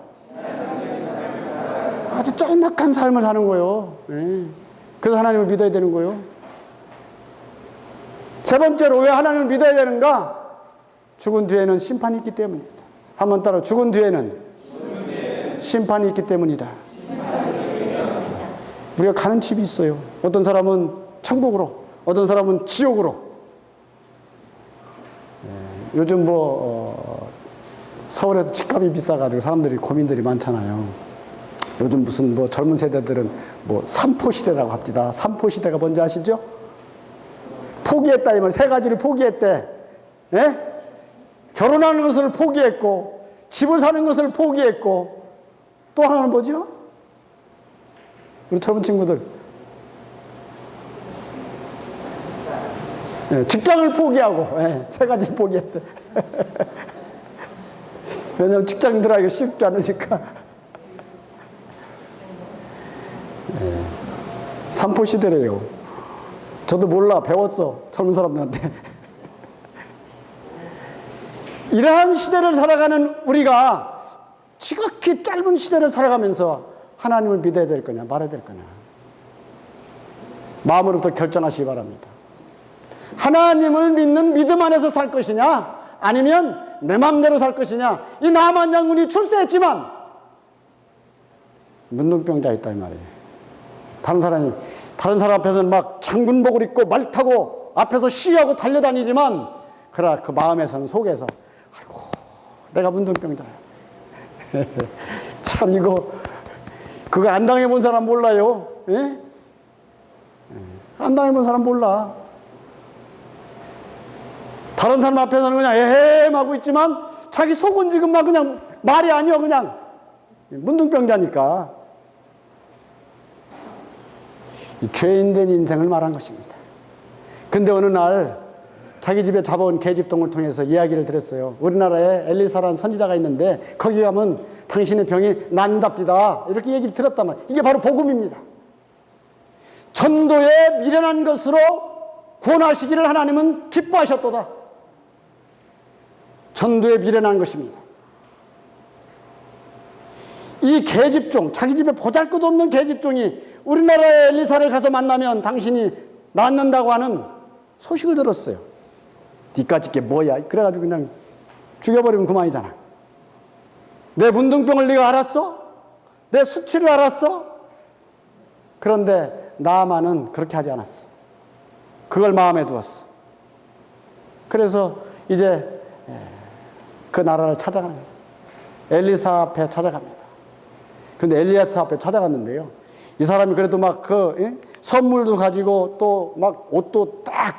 아주 짤막한 삶을 사는 거예요. 그래서 하나님을 믿어야 되는 거예요. 세 번째로, 왜 하나님을 믿어야 되는가? 죽은 뒤에는 심판이 있기 때문입니다. 한번 따라, 죽은 뒤에는 심판이 있기 때문이다. 우리가 가는 집이 있어요. 어떤 사람은 천국으로, 어떤 사람은 지옥으로. 요즘 서울에서 집값이 비싸가지고 사람들이 고민들이 많잖아요. 요즘 무슨 젊은 세대들은 삼포 시대라고 합니다. 삼포 시대가 뭔지 아시죠? 포기했다, 이 말. 세 가지를 포기했대. 예? 결혼하는 것을 포기했고, 집을 사는 것을 포기했고, 또 하나는 뭐죠? 우리 젊은 친구들. 예, 직장을 포기하고, 세 가지 포기했대. 왜냐면 직장 들어가기가 쉽지 않으니까. 삼포 시대래요. 저도 몰라, 배웠어, 젊은 사람들한테. 이러한 시대를 살아가는 우리가 지극히 짧은 시대를 살아가면서 하나님을 믿어야 될 거냐 말아야 될 거냐, 마음으로부터 결정하시기 바랍니다. 하나님을 믿는 믿음 안에서 살 것이냐, 아니면 내 마음대로 살 것이냐. 이 나만 장군이 출세했지만 문둥병자 있다 이 말이에요. 다른 사람 앞에서는 막 장군복을 입고 말 타고 앞에서 시위하고 달려다니지만 그러나 그 마음에서는 속에서 아이고 내가 문둥병자야. 참 이거 그거 안 당해본 사람 몰라요. 예? 안 당해본 사람 몰라. 다른 사람 앞에서는 그냥 에헴 하고 있지만 자기 속은 지금 막 그냥 말이 아니요 그냥 문둥병자니까. 죄인된 인생을 말한 것입니다. 근데 어느 날 자기 집에 잡아온 계집동을 통해서 이야기를 들었어요. 우리나라에 엘리사라는 선지자가 있는데 거기 가면 당신의 병이 난답디다 이렇게 얘기를 들었단 말이에요. 이게 바로 복음입니다. 전도에 미련한 것으로 구원하시기를 하나님은 기뻐하셨도다. 전도에 미련한 것입니다. 이 계집종, 자기 집에 보잘것없는 계집종이 우리나라의 엘리사를 가서 만나면 당신이 낫는다고 하는 소식을 들었어요. 니까짓 게 뭐야? 그래가지고 그냥 죽여버리면 그만이잖아. 내 문둥병을 네가 알았어? 내 수치를 알았어? 그런데 나아만은 그렇게 하지 않았어. 그걸 마음에 두었어. 그래서 이제 그 나라를 찾아갑니다. 엘리사 앞에 찾아갑니다. 근데 엘리사 앞에 찾아갔는데요. 이 사람이 그래도 막 선물도 가지고 또 막 옷도 딱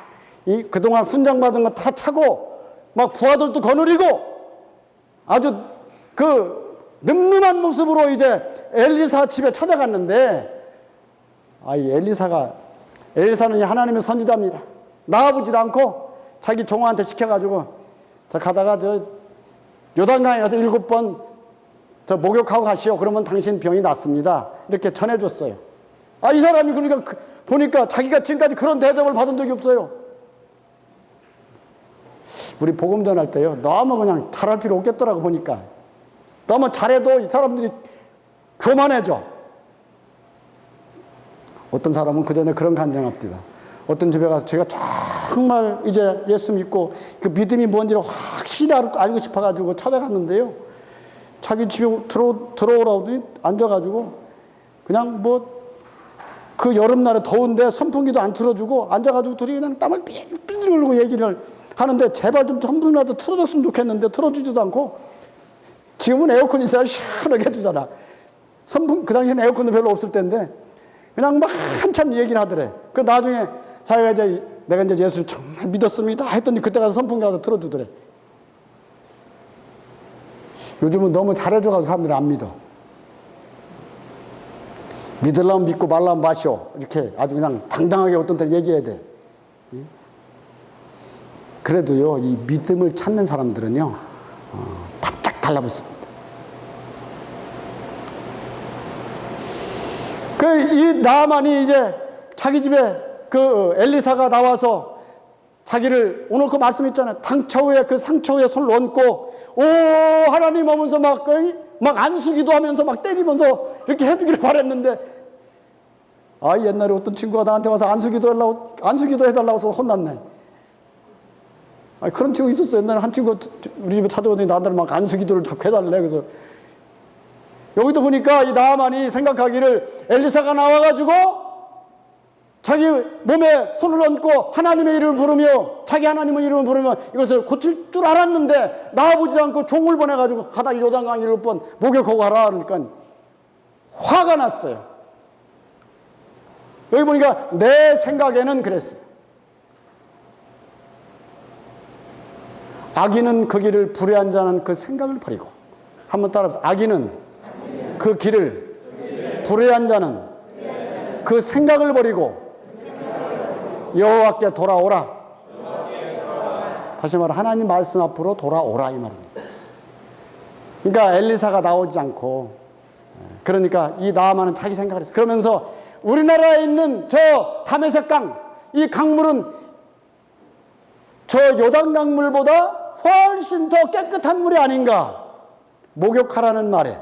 그동안 훈장받은 거 다 차고 막 부하들도 거느리고 아주 그 늠름한 모습으로 이제 엘리사 집에 찾아갔는데 엘리사는 하나님의 선지자입니다. 나와보지도 않고 자기 종한테 시켜가지고 저 가다가 저 요단강에 가서 7번 저 목욕하고 가시오. 그러면 당신 병이 낫습니다. 이렇게 전해줬어요. 이 사람이 그러니까 보니까 자기가 지금까지 그런 대접을 받은 적이 없어요. 우리 복음 전할 때요. 너무 그냥 잘할 필요 없겠더라고 보니까. 너무 잘해도 이 사람들이 교만해져. 어떤 사람은 그 전에 그런 간증합니다. 어떤 집에 가서 제가 정말 이제 예수 믿고 그 믿음이 뭔지를 확실히 알고 싶어가지고 찾아갔는데요. 자기 집에 들어오라더니 앉아가지고 그냥 그 여름날에 더운데 선풍기도 안 틀어주고 앉아가지고 둘이 그냥 땀을 삐질 흘리고 얘기를 하는데 제발 좀 선풍기라도 틀어줬으면 좋겠는데 틀어주지도 않고 지금은 에어컨 있어야 시원하게 해주잖아. 그 당시에는 에어컨도 별로 없을 때인데 그냥 막 한참 얘기를 하더래. 그 나중에 자기가 내가 이제 예수를 정말 믿었습니다 했더니 그때 가서 선풍기 가서 틀어주더래. 요즘은 너무 잘해줘가지고 사람들이 안 믿어. 믿으려면 믿고 말라면 마시오. 이렇게 아주 그냥 당당하게 어떤 때 얘기해야 돼. 그래도요, 이 믿음을 찾는 사람들은요, 바짝 달라붙습니다. 이 나아만이 이제 자기 집에 그 엘리사가 나와서 자기를 오늘 그 말씀 있잖아요. 그 상처 위에 손을 얹고 오 하나님 하면서 막 안수기도 하면서 막 때리면서 이렇게 해주기를 바랬는데 옛날에 어떤 친구가 나한테 와서 안수기도 해달라고 해서 혼났네. 그런 친구 있었어. 옛날에 한 친구 우리 집에 찾아오더니 나한테 막 안수기도를 자꾸 해달래. 그래서 여기도 보니까 이 나아만이 생각하기를 엘리사가 나와가지고 자기 몸에 손을 얹고 하나님의 이름을 부르며 자기 하나님의 이름을 부르며 이것을 고칠 줄 알았는데 나와보지도 않고 종을 보내가지고 가다 요단강 7번 목욕하고 가라 그러니까 화가 났어요. 여기 보니까 내 생각에는 그랬어요. 악인은 그 길을 불의한 자는 그 생각을 버리고 한번 따라해보세요. 악인은 그 길을 불의한 자는 그 생각을 버리고 여호와께 돌아오라. 다시 말해 하나님 말씀 앞으로 돌아오라 이 말입니다. 그러니까 엘리사가 나오지 않고 그러니까 이 나아만은 자기 생각을 했어요. 그러면서 우리나라에 있는 저 다메섹강 이 강물은 저 요단강물보다 훨씬 더 깨끗한 물이 아닌가. 목욕하라는 말에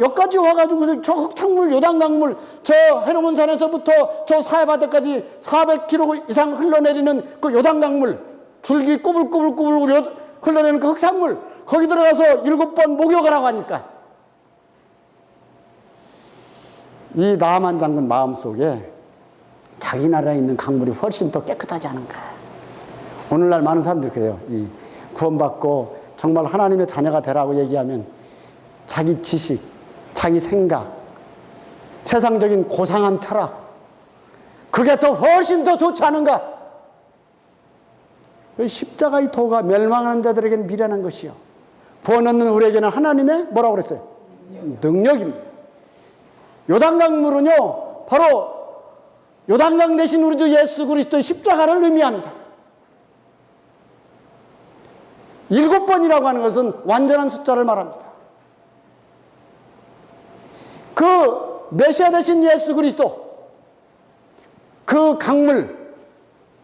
여기까지 와가지고 저 흙탕물, 요단강물, 저 헤르몬산에서부터 저 사해바다까지 400km 이상 흘러내리는 그 요단강물, 줄기 꾸불꾸불 흘러내리는 그 흙탕물, 거기 들어가서 7번 목욕을 하고 하니까 이 나아만 장군 마음속에 자기 나라에 있는 강물이 훨씬 더 깨끗하지 않은가. 오늘날 많은 사람들이 그래요. 이 구원받고 정말 하나님의 자녀가 되라고 얘기하면 자기 지식, 자기 생각, 세상적인 고상한 철학, 그게 더 훨씬 더 좋지 않은가? 십자가의 도가 멸망하는 자들에게는 미련한 것이요, 구원 얻는 우리에게는 하나님의 뭐라고 그랬어요? 능력입니다. 요단강물은요, 바로 요단강 대신 우리 주 예수 그리스도의 십자가를 의미합니다. 7번이라고 하는 것은 완전한 숫자를 말합니다. 그 메시아 되신 예수 그리스도, 그 강물,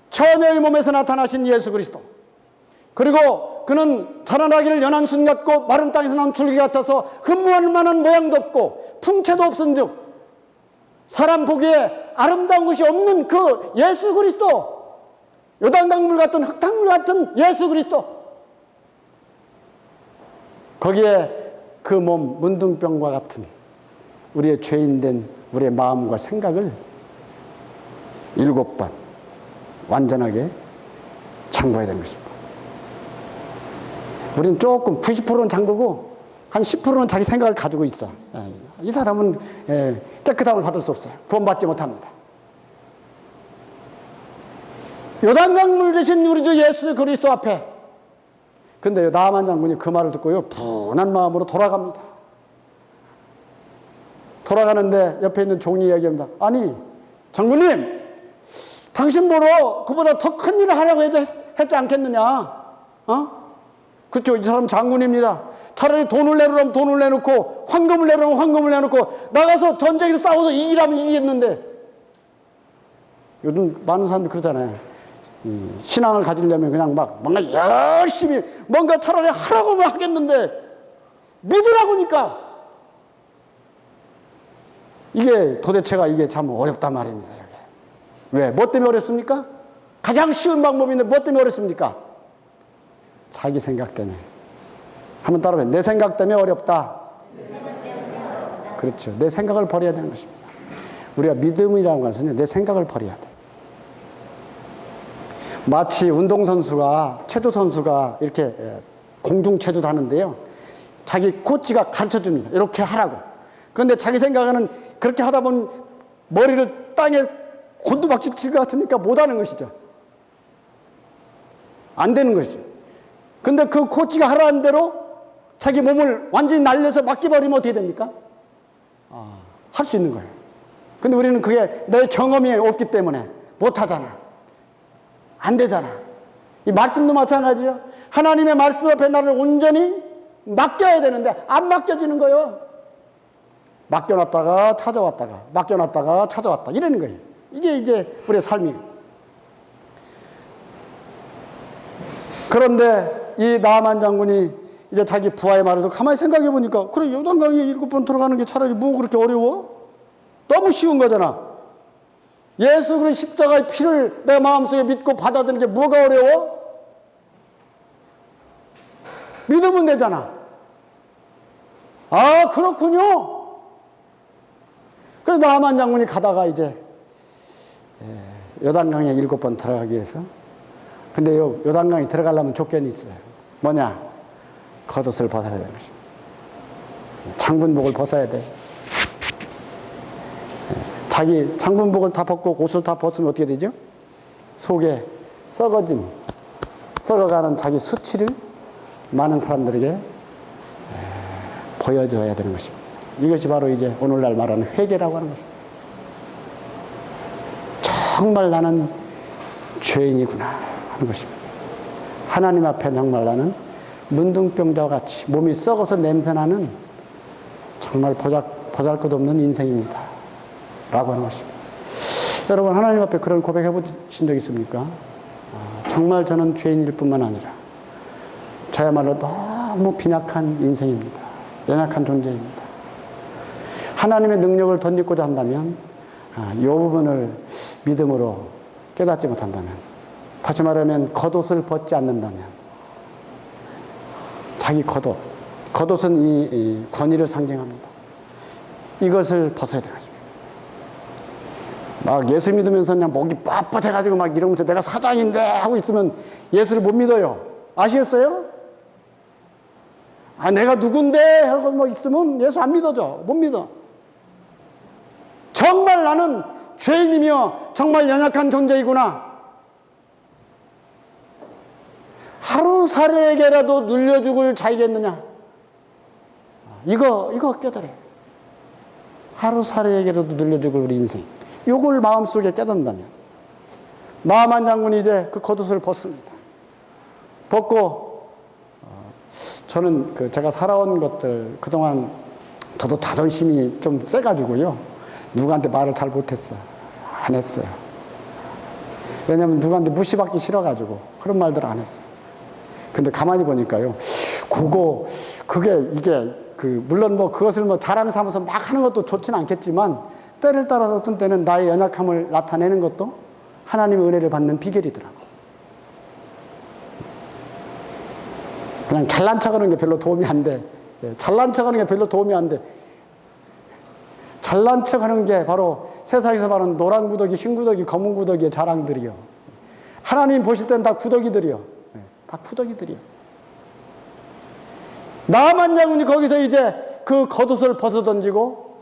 처녀의 몸에서 나타나신 예수 그리스도, 그리고 그는 자라나기를 연한 순 같고 마른 땅에서 나온 줄기 같아서 흠모할 만한 모양도 없고 풍채도 없은즉 사람 보기에 아름다운 것이 없는 그 예수 그리스도, 요단강물 같은 흙탕물 같은 예수 그리스도, 거기에 그 몸 문둥병과 같은 우리의 죄인된 우리의 마음과 생각을 7번 완전하게 잠궈야 되는 것입니다. 우리는 조금 90%는 잠그고 한 10%는 자기 생각을 가지고 있어. 이 사람은 깨끗함을 받을 수 없어요. 구원받지 못합니다. 요단강물 대신 우리 주 예수 그리스도 앞에, 근데 나만 장군이 그 말을 듣고요, 분한 마음으로 돌아갑니다. 돌아가는데 옆에 있는 종이 이야기합니다. 아니, 장군님, 당신 보러 그보다 더 큰 일을 하려고 했지 않겠느냐? 그렇죠. 이 사람 장군입니다. 차라리 돈을 내놓으면 돈을 내놓고 황금을 내놓으면 황금을 내놓고 나가서 전쟁에서 싸워서 이기라면 이기겠는데, 요즘 많은 사람들이 그러잖아요. 신앙을 가지려면 그냥 막 뭔가 열심히 뭔가 차라리 하라고만 하겠는데 믿으라고니까 이게 도대체가 이게 참 어렵단 말입니다. 왜? 뭐 때문에 어렵습니까? 가장 쉬운 방법인데 뭐 때문에 어렵습니까? 자기 생각 때문에. 한번 따라해요. 내 생각 때문에 어렵다. 그렇죠. 내 생각을 버려야 되는 것입니다. 우리가 믿음이라는 것은 내 생각을 버려야 돼. 마치 운동선수가, 체조선수가 이렇게 공중체조를 하는데요, 자기 코치가 가르쳐 줍니다. 이렇게 하라고. 그런데 자기 생각은 그렇게 하다 보면 머리를 땅에 곤두박질 칠 것 같으니까 못하는 것이죠. 안 되는 것이죠. 근데 그 코치가 하라는 대로 자기 몸을 완전히 날려서 맡겨버리면 어떻게 됩니까? 할 수 있는 거예요. 근데 우리는 그게 내 경험이 없기 때문에 못하잖아. 안 되잖아. 이 말씀도 마찬가지예요. 하나님의 말씀 앞에 나를 온전히 맡겨야 되는데 안 맡겨지는 거예요. 맡겨놨다가 찾아왔다가 맡겨놨다가 찾아왔다 이러는 거예요. 이게 이제 우리의 삶이에요. 그런데 이 나아만 장군이 이제 자기 부하의 말을 듣고 가만히 생각해 보니까, 그래, 요단강에 7번 들어가는 게 차라리 뭐 그렇게 어려워? 너무 쉬운 거잖아. 예수 그리스도의 십자가의 피를 내 마음속에 믿고 받아들이는 게 뭐가 어려워? 믿으면 되잖아. 아, 그렇군요. 그래서 나아만 장군이 가다가 이제 요단강에 7번 들어가기 위해서, 근데 요단강에 들어가려면 조건이 있어요. 뭐냐? 겉옷을 벗어야 되는 것입니다. 장군복을 벗어야 돼. 자기 장군복을 다 벗고 옷을 다 벗으면 어떻게 되죠? 속에 썩어가는 자기 수치를 많은 사람들에게 보여줘야 되는 것입니다. 이것이 바로 이제 오늘날 말하는 회개라고 하는 것입니다. 정말 나는 죄인이구나 하는 것입니다. 하나님 앞에 정말 나는 문둥병자와 같이 몸이 썩어서 냄새나는 정말 보잘것없는 인생입니다 라고 하는 것입니다. 여러분, 하나님 앞에 그런 고백해 보신 적 있습니까? 정말 저는 죄인일 뿐만 아니라 저야말로 너무 빈약한 인생입니다. 연약한 존재입니다. 하나님의 능력을 덧입고자 한다면, 이 부분을 믿음으로 깨닫지 못한다면, 다시 말하면 겉옷을 벗지 않는다면, 자기 겉옷은 이 권위를 상징합니다. 이것을 벗어야 되는 것입니다. 막 예수 믿으면서 그냥 목이 빳빳해가지고 막 이러면서 내가 사장인데 하고 있으면 예수를 못 믿어요. 아시겠어요? 아, 내가 누군데 하고 뭐 있으면 예수 안 믿어져. 못 믿어. 정말 나는 죄인이며 정말 연약한 존재이구나. 하루살이에게라도 눌려 죽을 자이겠느냐. 이거 깨달아요. 하루살이에게라도 눌려 죽을 우리 인생. 요걸 마음속에 깨닫는다면 나만 장군이 이제 그 겉옷을 벗습니다. 벗고 저는 제가 살아온 것들 그동안 저도 자존심이 좀 세가지고요. 누구한테 말을 잘 못했어요. 안 했어요. 왜냐하면 누구한테 무시받기 싫어가지고 그런 말들 안 했어요. 근데 가만히 보니까요. 이게 물론 뭐 그것을 뭐 자랑 삼아서 막 하는 것도 좋지는 않겠지만 때를 따라서 어떤 때는 나의 연약함을 나타내는 것도 하나님의 은혜를 받는 비결이더라고. 그냥 잘난 척하는 게 별로 도움이 안 돼. 잘난 척하는 게 별로 도움이 안 돼. 잘난 척하는 게 바로 세상에서 말하는 노란 구더기, 흰 구더기, 검은 구더기의 자랑들이요. 하나님 보실 때는 다 구더기들이요. 다 구더기들이요. 나만 장군이 거기서 이제 그 겉옷을 벗어 던지고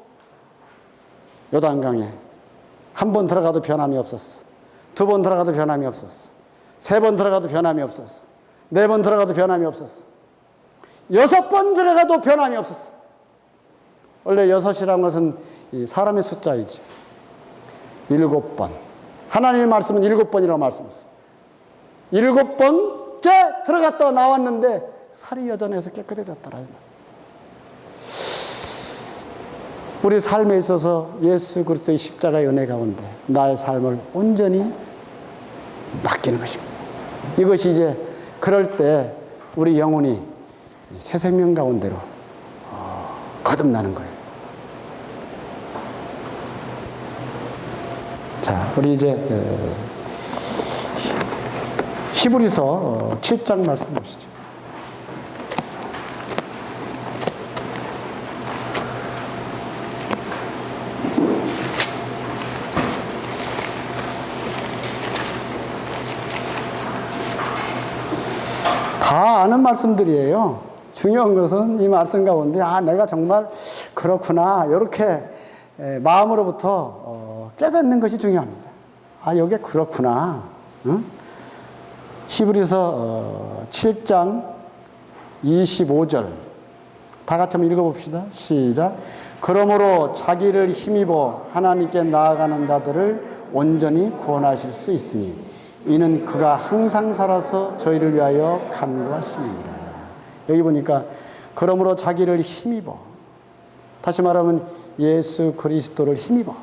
요단강에 한 번 들어가도 변함이 없었어. 두 번 들어가도 변함이 없었어. 세 번 들어가도 변함이 없었어. 네 번 들어가도 변함이 없었어. 6번 들어가도 변함이 없었어. 원래 6이라는 것은 사람의 숫자이지. 7번. 하나님의 말씀은 7번이라고 말씀했어. 7번째 들어갔다 나왔는데 살이 여전해서 깨끗해졌더라. 우리 삶에 있어서 예수 그리스도의 십자가의 은혜 가운데 나의 삶을 온전히 맡기는 것입니다. 이것이 이제 그럴 때 우리 영혼이 새 생명 가운데로 거듭나는 거예요. 자, 우리 이제 히브리서 7장 말씀 보시죠. 다 아는 말씀들이에요. 중요한 것은 이 말씀 가운데 내가 정말 그렇구나 이렇게 마음으로부터 깨닫는 것이 중요합니다. 여기 그렇구나. 응? 히브리서 7장 25절 다 같이 한번 읽어봅시다. 시작. 그러므로 자기를 힘입어 하나님께 나아가는 자들을 온전히 구원하실 수 있으니 이는 그가 항상 살아서 저희를 위하여 간구하심이니라. 여기 보니까 그러므로 자기를 힘입어. 다시 말하면 예수 그리스도를 힘입어.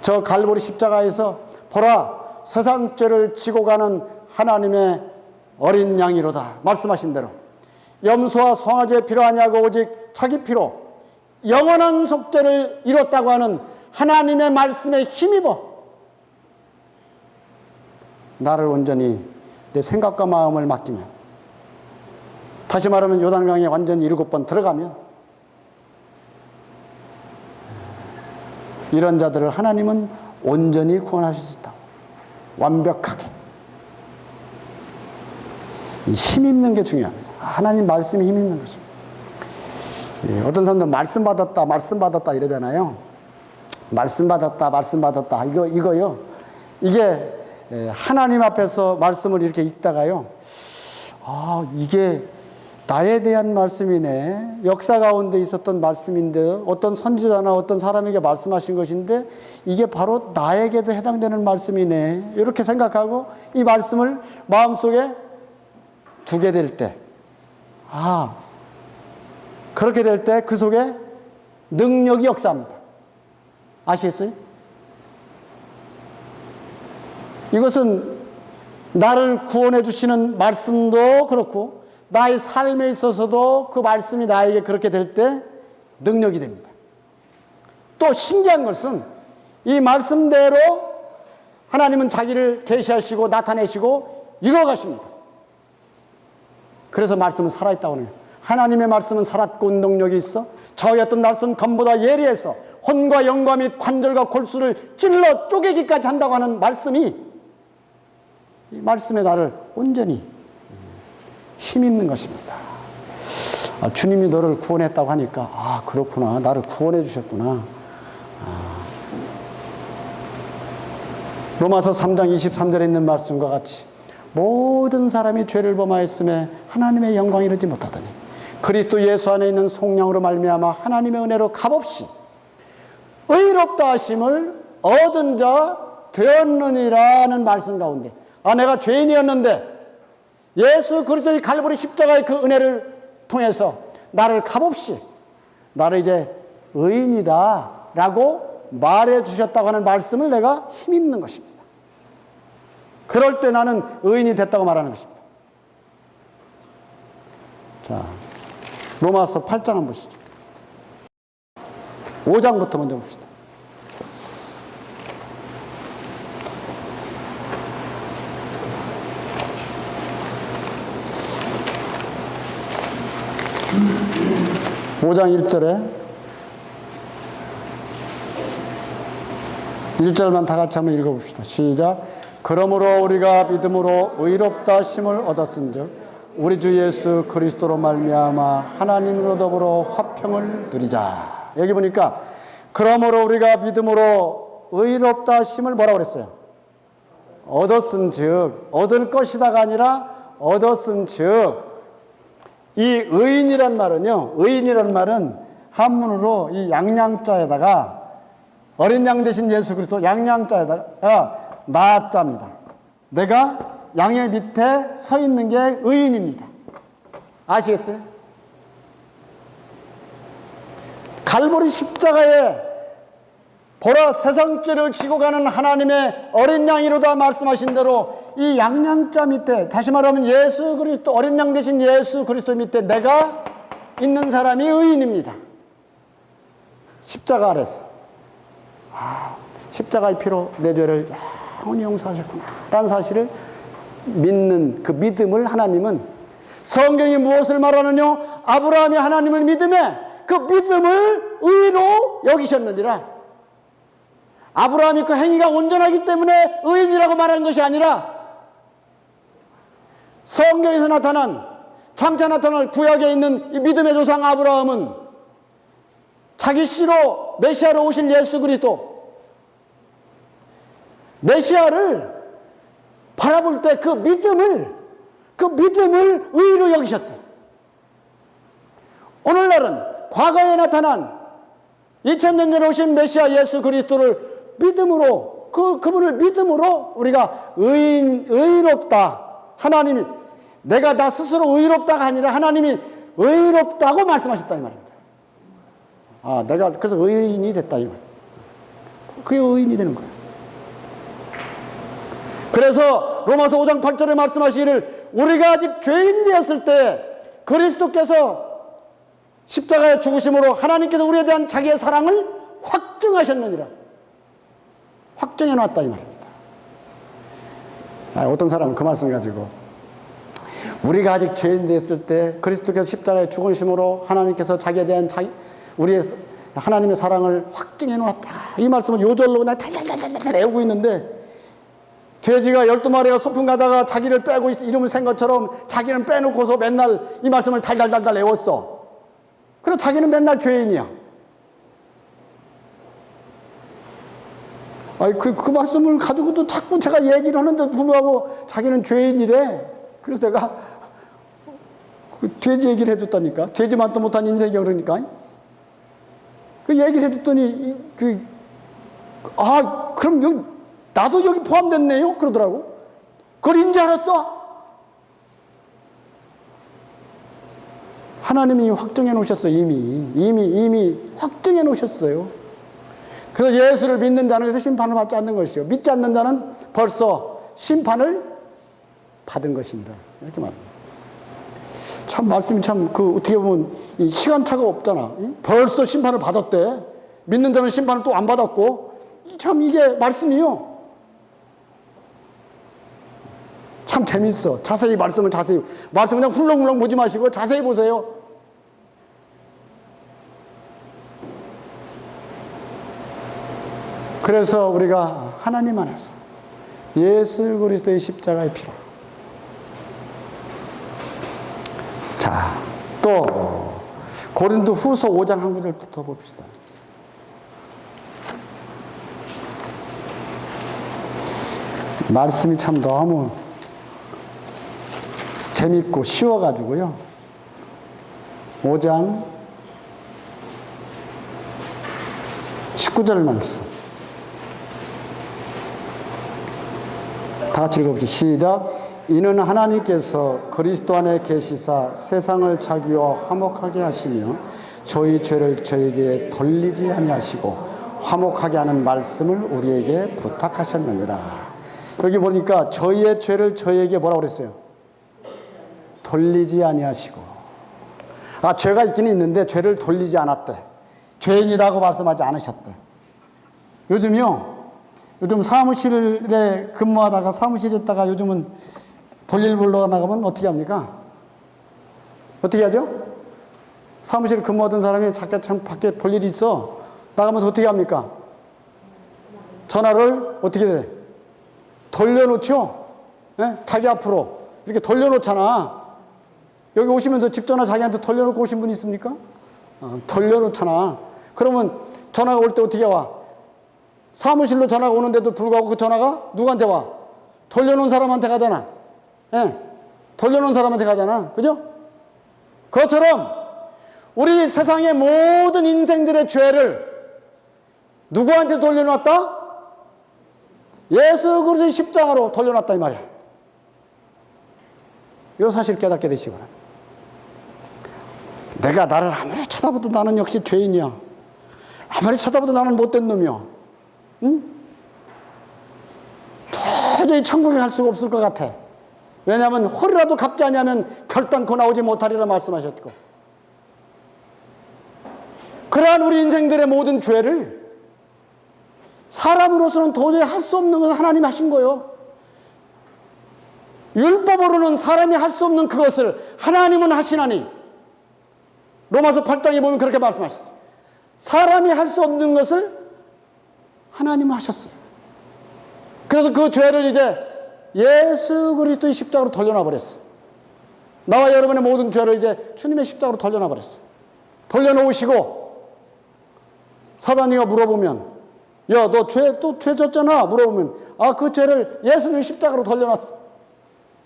저 갈보리 십자가에서 보라 세상 죄를 지고 가는 하나님의 어린 양이로다. 말씀하신 대로 염소와 송아지의 피로 아니하고 오직 자기 피로 영원한 속죄를 이뤘다고 하는 하나님의 말씀에 힘입어 나를 온전히 내 생각과 마음을 맡기면, 다시 말하면 요단강에 완전히 7번 들어가면 이런 자들을 하나님은 온전히 구원하실 수 있다. 완벽하게. 힘입는 게 중요합니다. 하나님 말씀에 힘입는 것입니다. 어떤 사람들 말씀 받았다 이러잖아요. 말씀 받았다 이거요. 이게 하나님 앞에서 말씀을 이렇게 읽다가요. 이게 나에 대한 말씀이네. 역사 가운데 있었던 말씀인데 어떤 선지자나 어떤 사람에게 말씀하신 것인데 이게 바로 나에게도 해당되는 말씀이네. 이렇게 생각하고 이 말씀을 마음속에 두게 될 때, 그렇게 될 때 그 속에 능력이 역사합니다. 아시겠어요? 이것은 나를 구원해 주시는 말씀도 그렇고 나의 삶에 있어서도 그 말씀이 나에게 그렇게 될 때 능력이 됩니다. 또 신기한 것은 이 말씀대로 하나님은 자기를 계시하시고 나타내시고 이뤄가십니다. 그래서 말씀은 살아있다고 해요. 하나님의 말씀은 살았고 능력이 있어 저희 어떤 말씀 검보다 예리해서 혼과 영과 및 관절과 골수를 찔러 쪼개기까지 한다고 하는 말씀이 이 말씀에 나를 온전히 힘입는 것입니다. 주님이 너를 구원했다고 하니까 그렇구나. 나를 구원해 주셨구나. 로마서 3장 23절에 있는 말씀과 같이 모든 사람이 죄를 범하였음에 하나님의 영광에 이르지 못하더니 그리스도 예수 안에 있는 속량으로 말미암아 하나님의 은혜로 값없이 의롭다 하심을 얻은 자 되었느니라는 말씀 가운데 내가 죄인이었는데 예수 그리스도의 갈보리 십자가의 그 은혜를 통해서 나를 값없이 나를 이제 의인이다 라고 말해 주셨다고 하는 말씀을 내가 힘입는 것입니다. 그럴 때 나는 의인이 됐다고 말하는 것입니다. 자, 로마서 8장 한번 보시죠. 5장부터 먼저 봅시다. (5장 1절에) 1절만 다 같이 한번 읽어봅시다. 시작. 그러므로 우리가 믿음으로 의롭다 하심을 얻었은즉 우리 주 예수 그리스도로 말미암아 하나님으로 더불어 화평을 누리자. 여기 보니까 그러므로 우리가 믿음으로 의롭다 하심을 뭐라고 그랬어요? 얻었은즉, 얻을 것이다가 아니라 얻었은즉. 이 의인이란 말은요, 의인이란 말은 한문으로 이 양양자에다가 어린 양 대신 예수 그리스도 양양자에다가 나자입니다. 내가 양의 밑에 서 있는 게 의인입니다. 아시겠어요? 갈보리 십자가에 보라 세상죄를 지고 가는 하나님의 어린 양이로다 말씀하신 대로 이 양양자 밑에, 다시 말하면 예수 그리스도, 어린 양 대신 예수 그리스도 밑에 내가 있는 사람이 의인입니다. 십자가 아래서. 십자가의 피로 내 죄를 영원히 용서하셨구나 라는 사실을 믿는 그 믿음을 하나님은, 성경이 무엇을 말하느냐? 아브라함이 하나님을 믿음에 그 믿음을 의로 여기셨느니라. 아브라함이 그 행위가 온전하기 때문에 의인이라고 말하는 것이 아니라 성경에서 나타난, 장차 나타날 구약에 있는 이 믿음의 조상 아브라함은 자기 씨로 메시아로 오실 예수 그리스도, 메시아를 바라볼 때 그 믿음을 의로 여기셨어요. 오늘날은 과거에 나타난 2000년 전에 오신 메시아 예수 그리스도를 믿음으로, 그분을 믿음으로 우리가 의롭다. 하나님이, 내가 나 스스로 의롭다가 아니라 하나님이 의롭다고 말씀하셨다 이 말입니다. 내가 그래서 의인이 됐다 이 말. 그게 의인이 되는 거예요. 그래서 로마서 5장 8절에 말씀하시기를 우리가 아직 죄인 되었을 때 그리스도께서 십자가에 죽으심으로 하나님께서 우리에 대한 자기의 사랑을 확증하셨느니라. 확정해 놨다 이 말입니다. 어떤 사람은 그 말씀 가지고 우리가 아직 죄인 되었을 때 그리스도께서 십자가에 죽으심으로 하나님께서 자기에 대한 우리의 하나님의 사랑을 확증해 놓았다. 이 말씀을 요절로 나 달달달달 외우고 있는데, 돼지가 12마리가 소풍 가다가 자기를 빼고 이름을 센 것처럼 자기는 빼놓고서 맨날 이 말씀을 달달달달 외웠어. 그래서 자기는 맨날 죄인이야. 그 말씀을 가지고도 자꾸 제가 얘기를 하는데도 불구하고 자기는 죄인이래. 그래서 내가 그 돼지 얘기를 해줬다니까. 돼지만도 못한 인생이 그러니까. 그 얘기를 해줬더니, 그럼 여기, 나도 여기 포함됐네요? 그러더라고. 그걸 인지 알았어? 하나님이 확정해 놓으셨어요, 이미 확정해 놓으셨어요. 그래서 예수를 믿는 자는 그래서 심판을 받지 않는 것이요. 믿지 않는 자는 벌써 심판을 받은 것입니다. 이렇게 말합니다. 참, 말씀이 참, 어떻게 보면, 이 시간차가 없잖아. 벌써 심판을 받았대. 믿는 자는 심판을 또 안 받았고. 참, 이게 말씀이요. 참 재밌어. 자세히 말씀 그냥 훌렁훌렁 보지 마시고 자세히 보세요. 그래서 우리가 하나님 안에서 예수 그리스도의 십자가의 피로. 자, 또 고린도 후서 5장 한 구절부터 봅시다. 말씀이 참 너무 재밌고 쉬워가지고요. 5장 19절 말씀. 다 같이 읽어보시죠. 시작. 이는 하나님께서 그리스도 안에 계시사 세상을 자기와 화목하게 하시며 저희 죄를 저에게 돌리지 아니하시고 화목하게 하는 말씀을 우리에게 부탁하셨느니라. 여기 보니까 저희의 죄를 저희에게 뭐라고 그랬어요? 돌리지 아니하시고. 아, 죄가 있기는 있는데 죄를 돌리지 않았대. 죄인이라고 말씀하지 않으셨대. 요즘 사무실에 근무하다가 사무실에 있다가 요즘은 볼일 보러 나가면 어떻게 합니까? 어떻게 하죠? 사무실에 근무하던 사람이 잠깐 밖에 볼 일이 있어. 나가면서 어떻게 합니까? 전화를 어떻게 돼? 돌려놓죠? 네? 자기 앞으로 이렇게 돌려놓잖아. 여기 오시면서 집 전화 자기한테 돌려놓고 오신 분 있습니까? 돌려놓잖아. 그러면 전화가 올 때 어떻게 와? 사무실로 전화가 오는데도 불구하고 그 전화가 누구한테 와? 돌려놓은 사람한테 가잖아. 예. 돌려놓은 사람한테 가잖아. 그죠? 그것처럼 우리 세상의 모든 인생들의 죄를 누구한테 돌려놨다? 예수 그리스도의 십자가로 돌려놨다 이 말이야. 이 사실 깨닫게 되시기 바랍니다. 내가 나를 아무리 쳐다봐도 나는 역시 죄인이야. 아무리 쳐다봐도 나는 못된 놈이야. 응? 도저히 천국에 갈 수가 없을 것 같아. 왜냐하면 허리라도 갚지 않으면 결단코 나오지 못하리라 말씀하셨고, 그러한 우리 인생들의 모든 죄를 사람으로서는 도저히 할 수 없는 것을 하나님이 하신 거예요. 율법으로는 사람이 할 수 없는 그것을 하나님은 하시나니, 로마서 8장에 보면 그렇게 말씀하셨어요. 사람이 할 수 없는 것을 하나님은 하셨어요. 그래서 그 죄를 이제 예수 그리스도의 십자가로 돌려놔 버렸어. 나와 여러분의 모든 죄를 이제 주님의 십자가로 돌려놔 버렸어. 돌려놓으시고, 사단이가 물어보면, 야, 너 죄 졌잖아. 물어보면, 아, 그 죄를 예수님 십자가로 돌려놨어.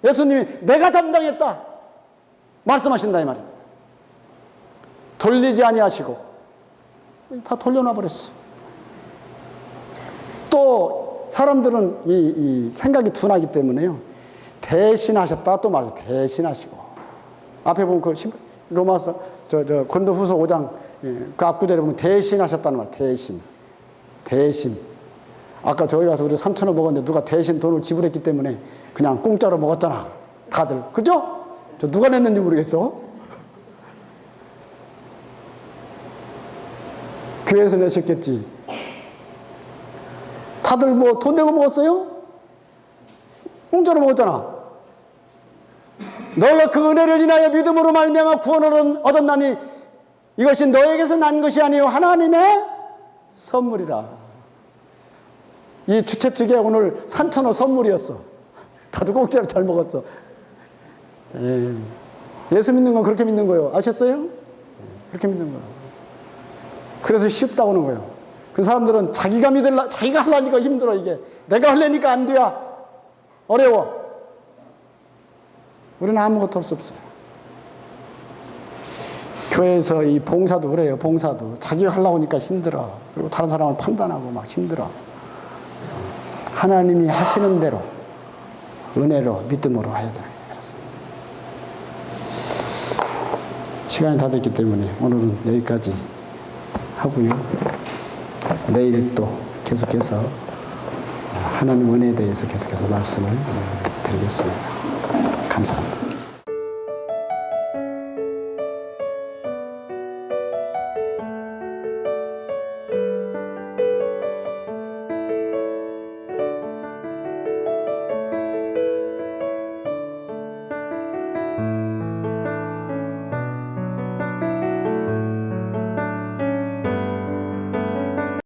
예수님이 내가 담당했다 말씀하신다 이 말입니다. 돌리지 아니하시고 다 돌려놔 버렸어. 또 사람들은 이 생각이 둔하기 때문에요, 대신하셨다 또 말해요. 대신하시고. 앞에 보면 그 로마서 고린도후서 5장 그 앞구절에 보면 대신하셨다는 말. 대신. 아까 저희 가서 우리 3,000원 먹었는데 누가 대신 돈을 지불했기 때문에 그냥 공짜로 먹었잖아. 다들. 그죠? 저 누가 냈는지 모르겠어. 교회에서 내셨겠지. 다들 뭐 돈 내고 먹었어요? 공짜로 먹었잖아. 너가 그 은혜를 인하여 믿음으로 말미암아 구원을 얻었나니 이것이 너에게서 난 것이 아니요 하나님의 선물이라. 이 주최 측에 오늘 3,000원 선물이었어. 다들 공짜로 잘 먹었어. 예수 믿는 건 그렇게 믿는 거예요. 아셨어요? 그렇게 믿는 거예요. 그래서 쉽다고 하는 거예요. 그 사람들은 자기가 하려니까 힘들어. 이게 내가 하려니까 안 돼야 어려워. 우리는 아무것도 할 수 없어요. 교회에서 이 봉사도 그래요. 봉사도 자기가 하려고 하니까 힘들어. 그리고 다른 사람을 판단하고 막 힘들어. 하나님이 하시는 대로 은혜로 믿음으로 해야 돼요. 시간이 다 됐기 때문에 오늘은 여기까지 하고요. 내일 또 계속해서 하나님 은혜에 대해서 계속해서 말씀을 드리겠습니다. 감사합니다.